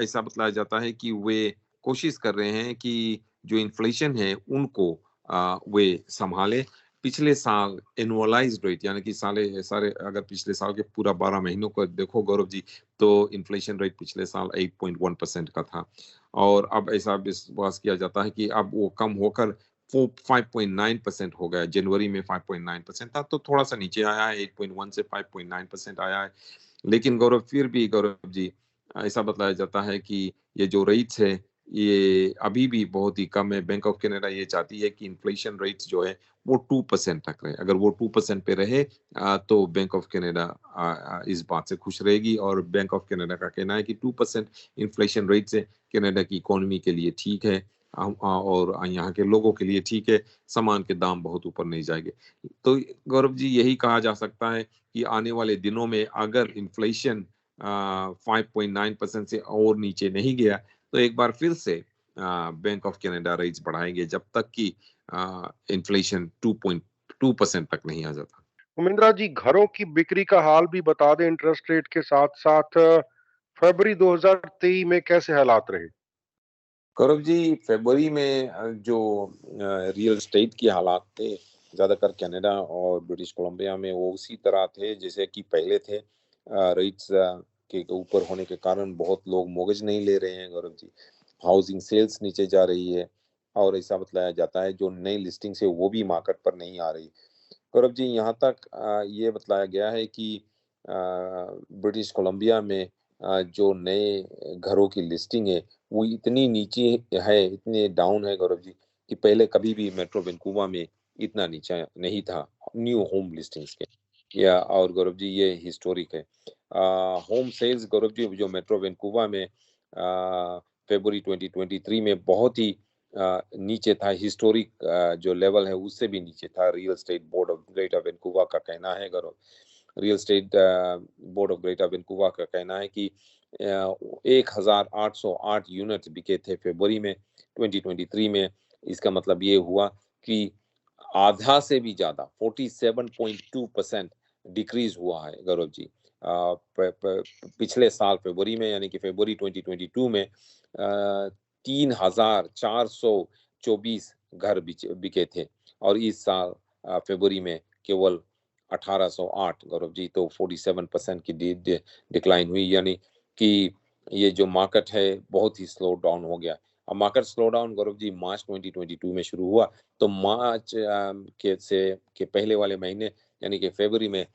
Speaker 2: ऐसा बताया जाता है कि वे कोशिश कर रहे हैं कि जो इन्फ्लेशन है उनको वे संभाले। पिछले साल एनुअलाइज्ड रेट यानी कि साले सारे अगर पिछले साल के पूरा 12 महीनों को देखो गौरव जी, तो इन्फ्लेशन रेट पिछले साल 8.1% का था। और अब ऐसा विश्वास किया जाता है कि अब वो कम होकर 5.9% हो गया। जनवरी में 5.9% था, तो थोड़ा सा नीचे आया है, 8.1 से 5.9% आया है। लेकिन गौरव फिर भी गौरव जी ऐसा बताया जाता है कि ये जो रेट्स है ये अभी भी बहुत ही कम है। बैंक ऑफ कनाडा ये चाहती है कि इन्फ्लेशन रेट्स जो है वो 2% तक रहे। अगर वो 2% पे रहे तो बैंक ऑफ कनाडा इस बात से खुश रहेगी। और बैंक ऑफ कनाडा का कहना है कि 2% इन्फ्लेशन रेट से कनाडा की इकोनॉमी के लिए ठीक है और यहाँ के लोगों के लिए ठीक है, सामान के दाम बहुत ऊपर नहीं जाएंगे। तो गौरव जी यही कहा जा सकता है कि आने वाले दिनों में अगर इन्फ्लेशन 5.9% से और नीचे नहीं गया तो एक बार फिर से बैंक ऑफ कनाडा रेट्स बढ़ाएंगे जब तक कि इन्फ्लेशन 2.2% तक नहीं आ जाता।
Speaker 1: उमेंद्रा जी, घरों की बिक्री का हाल भी बता दें इंटरेस्ट रेट के साथ साथ। फरवरी 2023 में कैसे हालात रहे?
Speaker 2: गौरव जी फरवरी में जो रियल एस्टेट की हालात थे ज्यादातर कनाडा और ब्रिटिश कोलंबिया में वो उसी तरह थे जैसे कि पहले थे। रेट्स के ऊपर होने के कारण बहुत लोग मोर्गेज नहीं ले रहे हैं गौरव जी। हाउसिंग सेल्स नीचे जा रही है और ऐसा बतलाया जाता है जो नई लिस्टिंग है वो भी मार्केट पर नहीं आ रही। गौरव जी यहाँ तक ये बतलाया गया है कि ब्रिटिश कोलंबिया में जो नए घरों की लिस्टिंग है वो इतनी नीचे है, इतने डाउन है गौरव जी कि पहले कभी भी मेट्रो वैंकूवर में इतना नीचा नहीं था न्यू होम लिस्टिंग्स के। या और गौरव जी ये हिस्टोरिक है। होम सेल्स गौरव जी जो मेट्रो वैंकूवर में फरवरी 2023 में बहुत ही नीचे था। हिस्टोरिक जो लेवल है उससे भी नीचे था। Real Estate Board of Greater Vancouver का कहना है Gaurav, Real Estate Board of Greater Vancouver का कहना है कि 1808 यूनिट बिके थे फरवरी में 2023 में। इसका मतलब ये हुआ कि आधा से भी ज्यादा 47.2% डिक्रीज हुआ है गौरव जी। पिछले साल फरवरी में यानी कि फरवरी 2022 में 3424 घर बिके थे और इस साल फरवरी में केवल 1808 गौरव जी। तो 47% की डिक्लाइन हुई यानी कि ये जो मार्केट है बहुत ही स्लो डाउन हो गया। अब market slow down Gaurav ji मार्च 2022 में शुरू हुआ तो मार्च के पहले वाले महीने यानी कि फरवरी में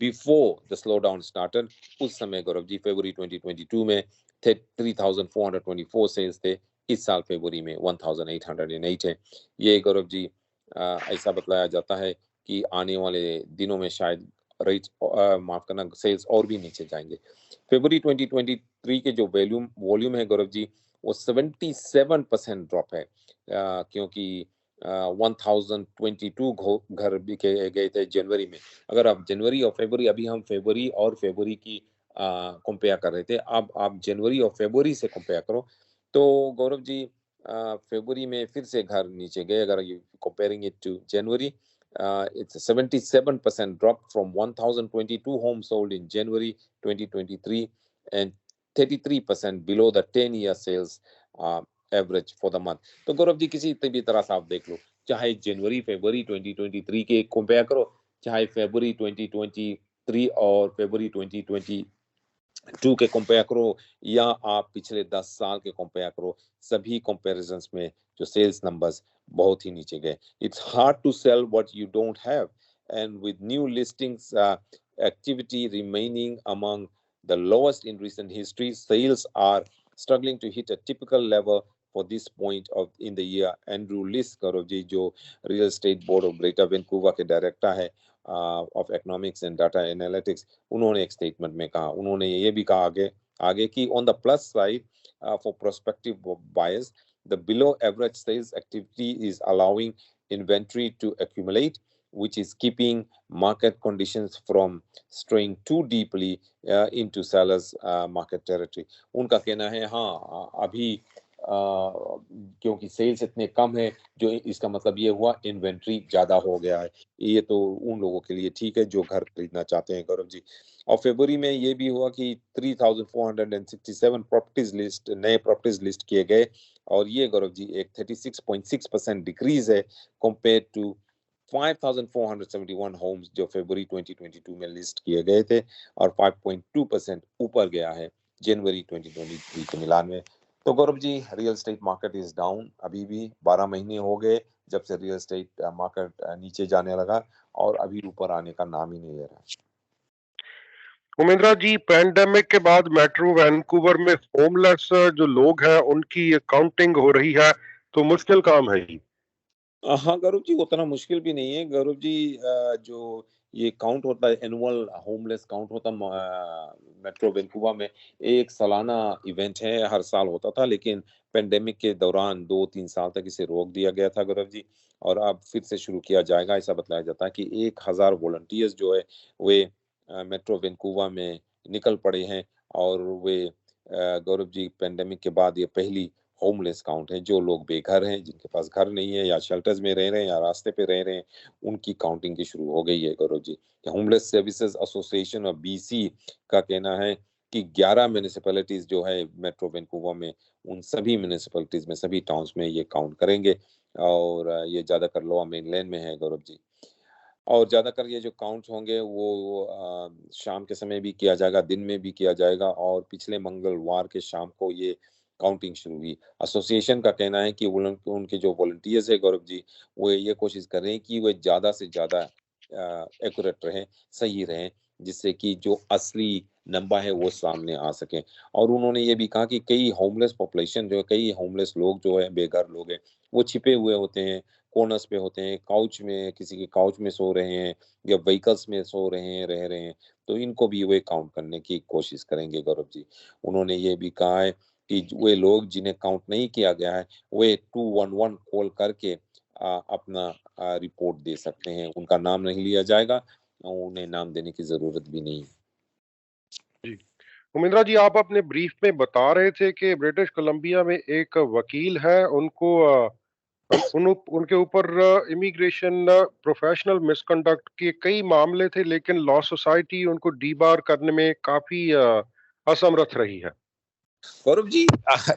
Speaker 2: before the slow down started उस समय गौरव जी फरवरी 2022 में थे 3424 सेल्स थे। इस साल फरवरी में 1808 है। ये गौरव जी ऐसा बतलाया जाता है कि आने वाले दिनों में शायद रेट माफ करना सेल्स और भी नीचे जाएंगे। फरवरी 2023 के जो वॉल्यूम है गौरव जी वो 77% ड्रॉप है क्योंकि 1022 घर बिके गए थे जनवरी में। अगर आप जनवरी और फरवरी, अभी हम फरवरी की कंपेयर कर रहे थे, अब आप जनवरी और फरवरी से कंपेयर करो तो गौरव जी फरवरी में फिर से घर नीचे गए। अगर you comparing it to January, it's a 77% drop from 1022 homes sold in January 2023 and 33% below the 10-year sales average for the month. तो गौरव जी किसी भी तरह से आप देख लो, चाहे जनवरी फरवरी 2023 के कंपेयर करो, चाहे फरवरी 2023 और फरवरी 2022 के कंपेयर करो या आप पिछले 10 साल के कंपेयर करो, सभी कंपैरिजंस में जो सेल्स नंबर्स बहुत ही नीचे गए। It's hard to sell what you don't have and with new listings activity remaining among the lowest in recent history, sales are struggling to hit a typical level for this point of in the year. Andrew Liss Gaurav ji जो real Estate Board of Greater Vancouver के डायरेक्टर है of economics and data analytics, उन्होंने एक स्टेटमेंट में कहा, उन्होंने ये भी कहा आगे कि on the plus side for prospective buyers, the below average sales activity is allowing inventory to accumulate, which is keeping market conditions from straying too deeply into sellers market territory. उनका कहना है हाँ अभी क्योंकि सेल्स इतने कम है, जो इसका मतलब ये हुआ इन्वेंट्री ज्यादा हो गया है। ये तो उन लोगों के लिए ठीक है जो घर खरीदना चाहते हैं गौरव जी। और फरवरी में ये भी हुआ कि 3,467 प्रॉपर्टीज लिस्ट नए प्रॉपर्टीज लिस्ट किए गए, और ये गौरव जी एक 36.6% डिक्रीज है कंपेयर टू 5,471 होम्स जो फरवरी 2022 में लिस्ट किए गए थे, और 5.2% ऊपर गया है जनवरी 2023 के मिलान में। तो Gaurav ji real estate market is down, अभी भी 12 महीने हो गए जब से रियल एस्टेट मार्केट नीचे जाने लगा, और अभी ऊपर आने का नाम ही नहीं ले रहा।
Speaker 1: उमेंद्रा जी, पैंडेमिक के बाद मेट्रो वैंकूवर में होमलेस जो लोग हैं उनकी काउंटिंग हो रही है, तो मुश्किल काम है ही।
Speaker 2: हाँ गौरव जी, उतना मुश्किल भी नहीं है गौरव जी। जो ये काउंट होता है एनुअल होमलेस काउंट होता मेट्रो वैंकूवर में, एक सालाना इवेंट है, हर साल होता था, लेकिन पेंडेमिक के दौरान 2-3 साल तक इसे रोक दिया गया था गौरव जी, और अब फिर से शुरू किया जाएगा। ऐसा बताया जाता है कि 1000 वॉलंटियर्स जो है वे मेट्रो वैंकूवर में निकल पड़े हैं, और वे गौरव जी पेंडेमिक के बाद ये पहली होमलेस काउंट है। जो लोग बेघर हैं, जिनके पास घर नहीं है, या शेल्टर्स में रह रहे हैं, या रास्ते पे रह रहे हैं, उनकी काउंटिंग की शुरू हो गई है Gaurav ji. Homeless Services Association of BC का कहना है कि 11 म्युनिसिपैलिटीज जो है मेट्रो वैंकूवर में, उन सभी म्युनिसिपैलिटीज में, सभी टाउन्स में ये काउंट करेंगे, और ये ज्यादातर लोअर मेनलैंड में है गौरव जी। और ज्यादातर ये जो काउंट्स होंगे वो शाम के समय भी किया जाएगा, दिन में भी किया जाएगा, और पिछले मंगलवार के शाम को ये काउंटिंग शुरू हुई। एसोसिएशन का कहना है कि उनके जो वॉलंटियर्स है गौरव जी, वो ये कोशिश कर रहे हैं कि वे ज्यादा से ज्यादा एक्यूरेट रहें, सही रहें, जिससे कि जो असली नंबर है वो सामने आ सके। और उन्होंने ये भी कहा कि कई होमलेस पॉपुलेशन जो है, कई होमलेस लोग जो है, बेघर लोग हैं, वो छिपे हुए होते हैं, कॉर्नर्स पे होते हैं, काउच में, किसी के काउच में सो रहे हैं, या व्हीकल्स में सो रहे हैं, रह रहे हैं, तो इनको भी वे काउंट करने की कोशिश करेंगे गौरव जी। उन्होंने ये भी कहा है कि वे लोग जिन्हें काउंट नहीं किया गया है, वे 211 कॉल करके अपना रिपोर्ट दे सकते हैं। उनका नाम नहीं लिया जाएगा, उन्हें नाम देने की जरूरत भी नहीं है।
Speaker 1: जी, उमेंद्रा जी, आप अपने ब्रीफ में बता रहे थे कि ब्रिटिश कोलंबिया में एक वकील है, उनको उनके ऊपर इमिग्रेशन प्रोफेशनल मिसकंडक्ट के कई मामले थे, लेकिन लॉ सोसाइटी उनको डीबार करने में काफी असमर्थ रही है।
Speaker 2: गौरव जी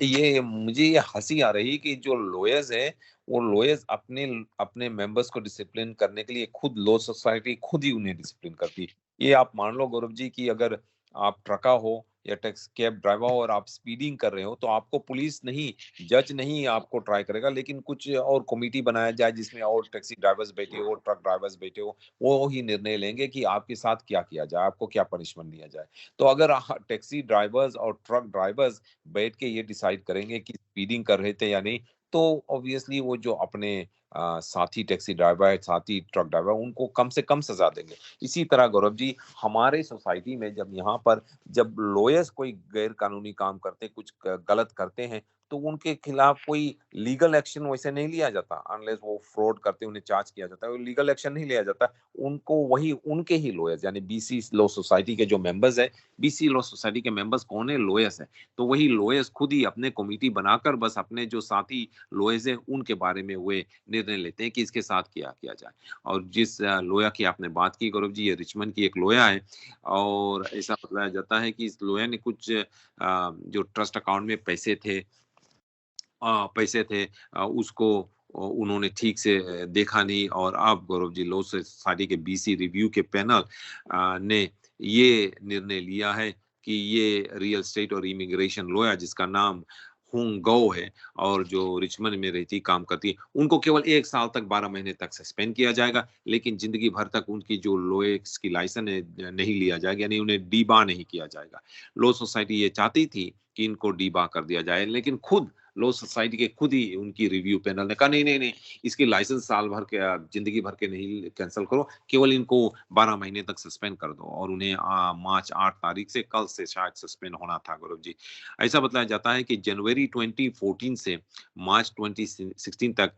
Speaker 2: ये मुझे ये हंसी आ रही कि जो लॉयर्स है, वो लॉयर्स अपने अपने मेंबर्स को डिसिप्लिन करने के लिए खुद लॉ सोसाइटी खुद ही उन्हें डिसिप्लिन करती है। ये आप मान लो गौरव जी कि अगर आप ट्रका हो या टैक्सी कैब ड्राइवर हो और आप स्पीडिंग कर रहे हो, तो आपको पुलिस नहीं, जज नहीं आपको ट्राई करेगा, लेकिन कुछ और कमेटी बनाया जाए जिसमें और टैक्सी ड्राइवर्स बैठे हो, ट्रक ड्राइवर्स बैठे हो, वो ही निर्णय लेंगे कि आपके साथ क्या किया जाए, आपको क्या पनिशमेंट दिया जाए। तो अगर टैक्सी ड्राइवर्स और ट्रक ड्राइवर्स बैठ के ये डिसाइड करेंगे कि स्पीडिंग कर रहे थे या नहीं, तो ऑब्वियसली वो जो अपने साथी टैक्सी ड्राइवर, साथी ट्रक ड्राइवर, उनको कम से कम सजा देंगे। इसी तरह गौरव जी हमारे सोसाइटी में जब यहाँ पर जब लॉयर्स कोई गैर कानूनी काम करते, कुछ गलत करते हैं, तो उनके खिलाफ कोई लीगल एक्शन वैसे नहीं लिया जाता, अनलेस वो फ्रॉड करते उन्हें चार्ज किया जाता है, लीगल एक्शन नहीं लिया जाता। उनको वही उनके ही लॉयर्स यानी बीसी लॉ सोसाइटी के जो मेंबर्स है, बीसी लॉ सोसाइटी के मेंबर्स कौन है, लॉयर्स है, तो वही लॉयर्स खुद ही अपने कमेटी बनाकर बस अपने जो साथी लॉयर्स है उनके बारे में वे निर्णय लेते हैं कि इसके साथ क्या किया जाए। और जिस लोया की आपने बात की गौरव जी, ये रिचमंड की एक लोया है, और ऐसा बताया जाता है कि इस लोया ने कुछ जो ट्रस्ट अकाउंट में पैसे थे उसको उन्होंने ठीक से देखा नहीं, और अब गौरव जी लॉ सोसाइटी के बीसी रिव्यू के पैनल ने ये निर्णय लिया है कि ये रियल स्टेट और इमिग्रेशन लॉयर जिसका नाम हुंग गो है, और जो रिचमंड में रहती काम करती है, उनको केवल 1 साल तक 12 महीने तक सस्पेंड किया जाएगा, लेकिन जिंदगी भर तक उनकी जो लॉयर्स की लाइसेंस है नहीं लिया जाएगा, यानी उन्हें डीबा नहीं किया जाएगा। लॉ सोसाइटी ये चाहती थी कि इनको डीबा कर दिया जाए, लेकिन खुद लॉ सोसाइटी के खुद ही उनकी रिव्यू पैनल ने कहा नहीं नहीं नहीं, इसकी लाइसेंस साल भर के जिंदगी भर के नहीं कैंसिल करो, केवल इनको 12 महीने तक सस्पेंड कर दो। और उन्हें मार्च 8 तारीख से, कल से शायद सस्पेंड होना था गौरव जी। ऐसा बताया जाता है कि जनवरी 2014 से मार्च 2016 तक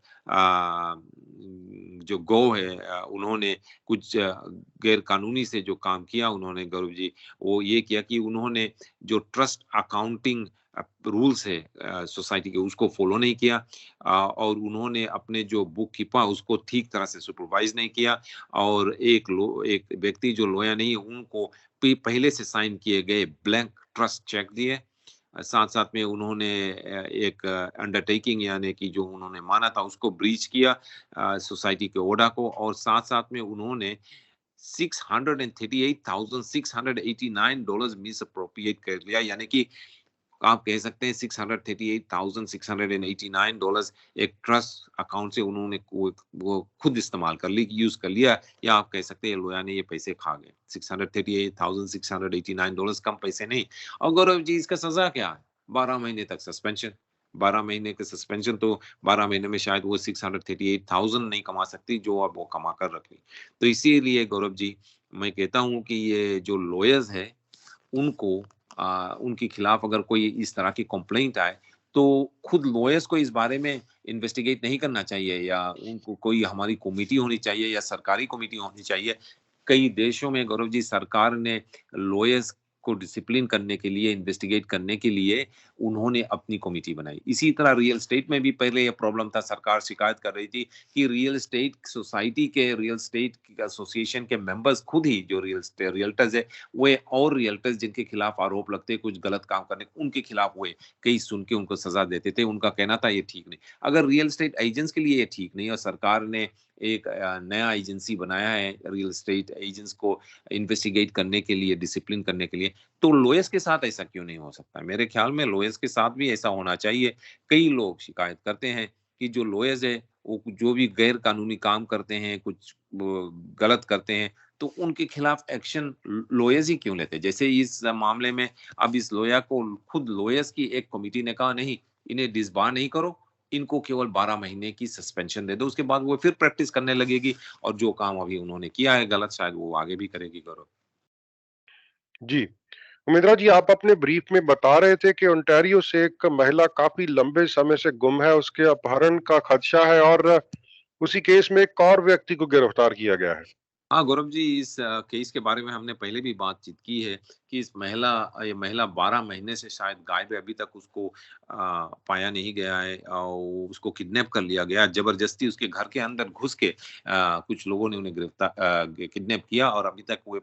Speaker 2: जो गो है उन्होंने कुछ गैर कानूनी से जो काम किया उन्होंने गौरव जी, वो ये किया कि उन्होंने जो ट्रस्ट अकाउंटिंग रूल्स है सोसाइटी के, उसको फॉलो नहीं किया और उन्होंने अपने जो बुक कीपर उसको ठीक तरह से सुपरवाइज नहीं किया। और एक व्यक्ति जो लॉयर नहीं है उनको पहले से साइन किए गए ब्लैंक ट्रस्ट चेक दिए। साथ साथ में उन्होंने एक अंडरटेकिंग यानी कि जो उन्होंने माना था उसको ब्रीच किया सोसाइटी के ओडा को। और साथ साथ में उन्होंने $638,689 मिस अप्रोप्रिएट कर लिया, यानी कि आप कह सकते हैं $638,689 एक ट्रस्ट अकाउंट से उन्होंने वो खुद इस्तेमाल कर ली, यूज कर लिया, या आप कह सकते हैं लोया ने ये पैसे खा गए। $638,689 कम पैसे नहीं। और गौरव जी इसका सजा क्या है? 12 महीने तक सस्पेंशन। 12 महीने के सस्पेंशन, तो 12 महीने में शायद वो 638,000 नहीं कमा सकती जो अब वो कमा कर रख ली। तो इसीलिए गौरव जी मैं कहता हूं कि ये जो लॉयर्स है उनको उनके खिलाफ अगर कोई इस तरह की कंप्लेंट आए तो खुद लॉयर्स को इस बारे में इन्वेस्टिगेट नहीं करना चाहिए, या उनको कोई हमारी कमेटी होनी चाहिए या सरकारी कमेटी होनी चाहिए। कई देशों में गौरव जी सरकार ने लॉयर्स को डिसिप्लिन करने के लिए, इन्वेस्टिगेट करने के लिए उन्होंने अपनी कमेटी बनाई। इसी तरह रियल एस्टेट में भी पहले ये प्रॉब्लम था, सरकार शिकायत कर रही थी कि रियल एस्टेट सोसाइटी के, रियल एस्टेट एसोसिएशन के मेंबर्स खुद ही जो रियल्टर्स है वे, और रियल्टर्स जिनके खिलाफ आरोप लगते कुछ गलत काम करने, उनके खिलाफ वे कई सुन के उनको सजा देते थे। उनका कहना था ये ठीक नहीं। अगर रियल एस्टेट एजेंट्स के लिए ये ठीक नहीं और सरकार ने एक नया एजेंसी बनाया है रियल एस्टेट एजेंट्स को इन्वेस्टिगेट करने के लिए, डिसिप्लिन करने के लिए, तो लॉयर्स के साथ ऐसा क्यों नहीं हो सकता? मेरे ख्याल में लॉयर्स के साथ भी ऐसा होना चाहिए। कई लोग शिकायत करते हैं कि जो लॉयर्स है वो जो भी गैर कानूनी काम करते हैं, कुछ गलत करते हैं, तो उनके खिलाफ एक्शन लॉयर्स ही क्यों लेते हैं? जैसे इस मामले में अब इस लॉयर को खुद लॉयर्स की एक कमेटी ने कहा नहीं, इन्हें डिसबार नहीं करो, इनको केवल 12 महीने की सस्पेंशन दे दो, उसके बाद वो फिर प्रैक्टिस करने लगेगी और जो काम अभी उन्होंने किया है गलत शायद वो आगे भी करेगी। गौरव
Speaker 1: जी, उमेंद्रा जी, आप अपने ब्रीफ में बता रहे थे कि ओंटारियो से एक महिला काफी लंबे समय से गुम है, उसके अपहरण का खदशा है और उसी केस में एक और व्यक्ति को गिरफ्तार किया गया है।
Speaker 2: हाँ गौरव जी, इस केस के बारे में हमने पहले भी बातचीत की है कि ये महिला 12 महीने से शायद गायब है, अभी तक उसको पाया नहीं गया है और उसको किडनैप कर लिया गया, जबरदस्ती उसके घर के अंदर घुस के कुछ लोगों ने उन्हें किडनैप किया और अभी तक वो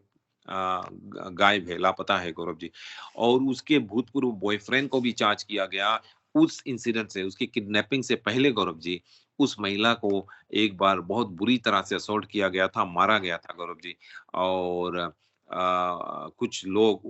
Speaker 2: गायब है, लापता है गौरव जी। और उसके भूतपूर्व बॉयफ्रेंड को भी चार्ज किया गया उस इंसिडेंट से, उसकी किडनैपिंग से पहले गौरव जी। उस महिला को एक बार बहुत बुरी तरह से असॉल्ट किया गया था, मारा गया था गौरव जी। और कुछ लोग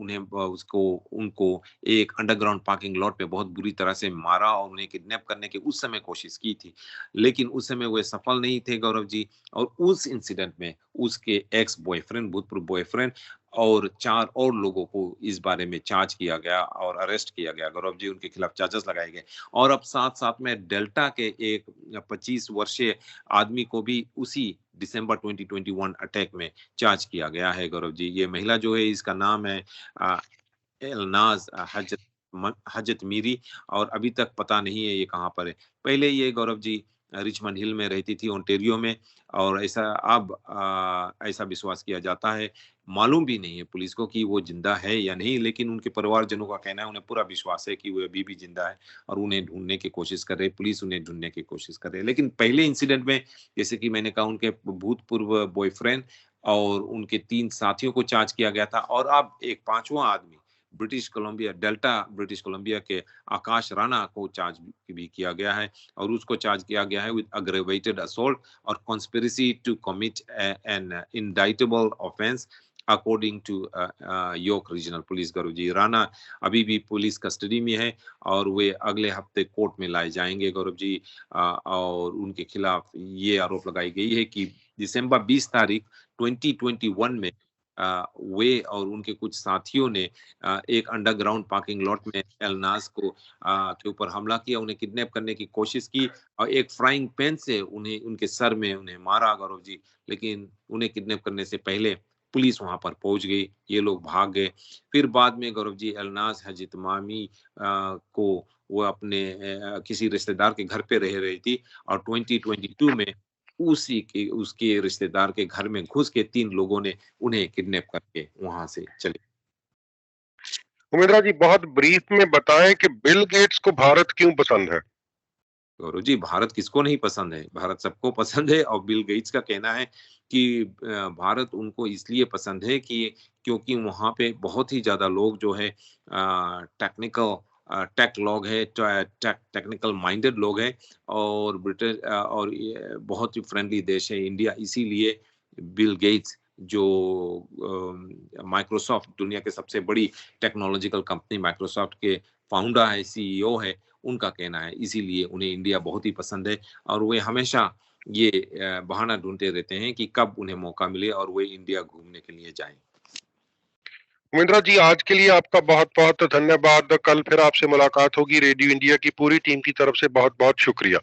Speaker 2: उनको एक अंडरग्राउंड पार्किंग लॉट पे बहुत बुरी तरह से मारा और उन्हें किडनैप करने की उस समय कोशिश की थी, लेकिन उस समय वे सफल नहीं थे गौरव जी। और उस इंसिडेंट में उसके एक्स बॉयफ्रेंड, भूतपूर्व बॉयफ्रेंड और 4 और लोगों को इस बारे में चार्ज किया गया और अरेस्ट किया गया गौरव जी, उनके खिलाफ चार्जेस लगाए गए। और अब साथ-साथ में डेल्टा के एक 25 वर्षीय आदमी को भी उसी दिसंबर 2021 अटैक में चार्ज किया गया है गौरव जी। ये महिला जो है इसका नाम है अ, एलनाज हजत मीरी, और अभी तक पता नहीं है ये कहाँ पर है। पहले ये गौरव जी रिचमंड हिल में रहती थी ओंटारियो में, और ऐसा विश्वास किया जाता है, मालूम भी नहीं है पुलिस को कि वो जिंदा है या नहीं, लेकिन उनके परिवारजनों का कहना है, उन्हें पूरा विश्वास है कि वो अभी भी जिंदा है और उन्हें ढूंढने की कोशिश कर रही है, पुलिस उन्हें ढूंढने की कोशिश कर रही है। लेकिन पहले इंसिडेंट में जैसे कि मैंने कहा उनके भूतपूर्व बॉयफ्रेंड और उनके 3 साथियों को चार्ज किया गया था, और अब एक 5वां आदमी ब्रिटिश कोलंबिया के आकाश राणा को चार्ज भी किया गया है, और उसको चार्ज किया गया है विद अग्रेवेटेड असॉल्ट और conspiracy to commit an indictable offence according to York Regional Police. Gaurav ji, Rana अभी भी पुलिस कस्टडी में है और वे अगले हफ्ते कोर्ट में लाए जाएंगे गौरव जी। और उनके खिलाफ ये आरोप लगाई गई है कि दिसंबर 20 तारीख 2021 में वे और उनके कुछ साथियों ने एक अंडरग्राउंड पार्किंग लॉट में एलनाज को के ऊपर हमला किया, उन्हें किडनैप करने की कोशिश की और एक फ्राइंग पैन से उन्हें उनके सर में उन्हें मारा गौरव जी। लेकिन उन्हें किडनैप करने से पहले पुलिस वहां पर पहुंच गई, ये लोग भाग गए। फिर बाद में गौरव जी एलनाज हजितमामी को वो अपने किसी रिश्तेदार के घर पे रह रही थी और 2022 में उसी के उसके रिश्तेदार के घर में घुस के 3 लोगों ने उन्हें किडनैप करके वहां से चले।
Speaker 1: उमेंद्रा जी, बहुत ब्रीफ में बताएं कि बिल गेट्स को भारत क्यों पसंद है?
Speaker 2: गौरव जी, भारत किसको नहीं पसंद है? भारत सबको पसंद है और बिल गेट्स का कहना है कि भारत उनको इसलिए पसंद है कि क्योंकि वहाँ पे बहुत ही ज़्यादा लोग जो है टेक लोग है, टेक्निकल माइंडेड लोग हैं और और ये बहुत ही फ्रेंडली देश है इंडिया, इसीलिए बिल गेट्स जो माइक्रोसॉफ्ट दुनिया के सबसे बड़ी टेक्नोलॉजिकल कंपनी माइक्रोसॉफ्ट के फाउंडर है, सीईओ है, उनका कहना है इसीलिए उन्हें इंडिया बहुत ही पसंद है और वे हमेशा ये बहाना ढूंढते रहते हैं कि कब उन्हें मौका मिले और वे इंडिया घूमने के लिए जाएं।
Speaker 1: उमेंद्रा जी, आज के लिए आपका बहुत बहुत धन्यवाद। कल फिर आपसे मुलाकात होगी। रेडियो इंडिया की पूरी टीम की तरफ से बहुत बहुत शुक्रिया।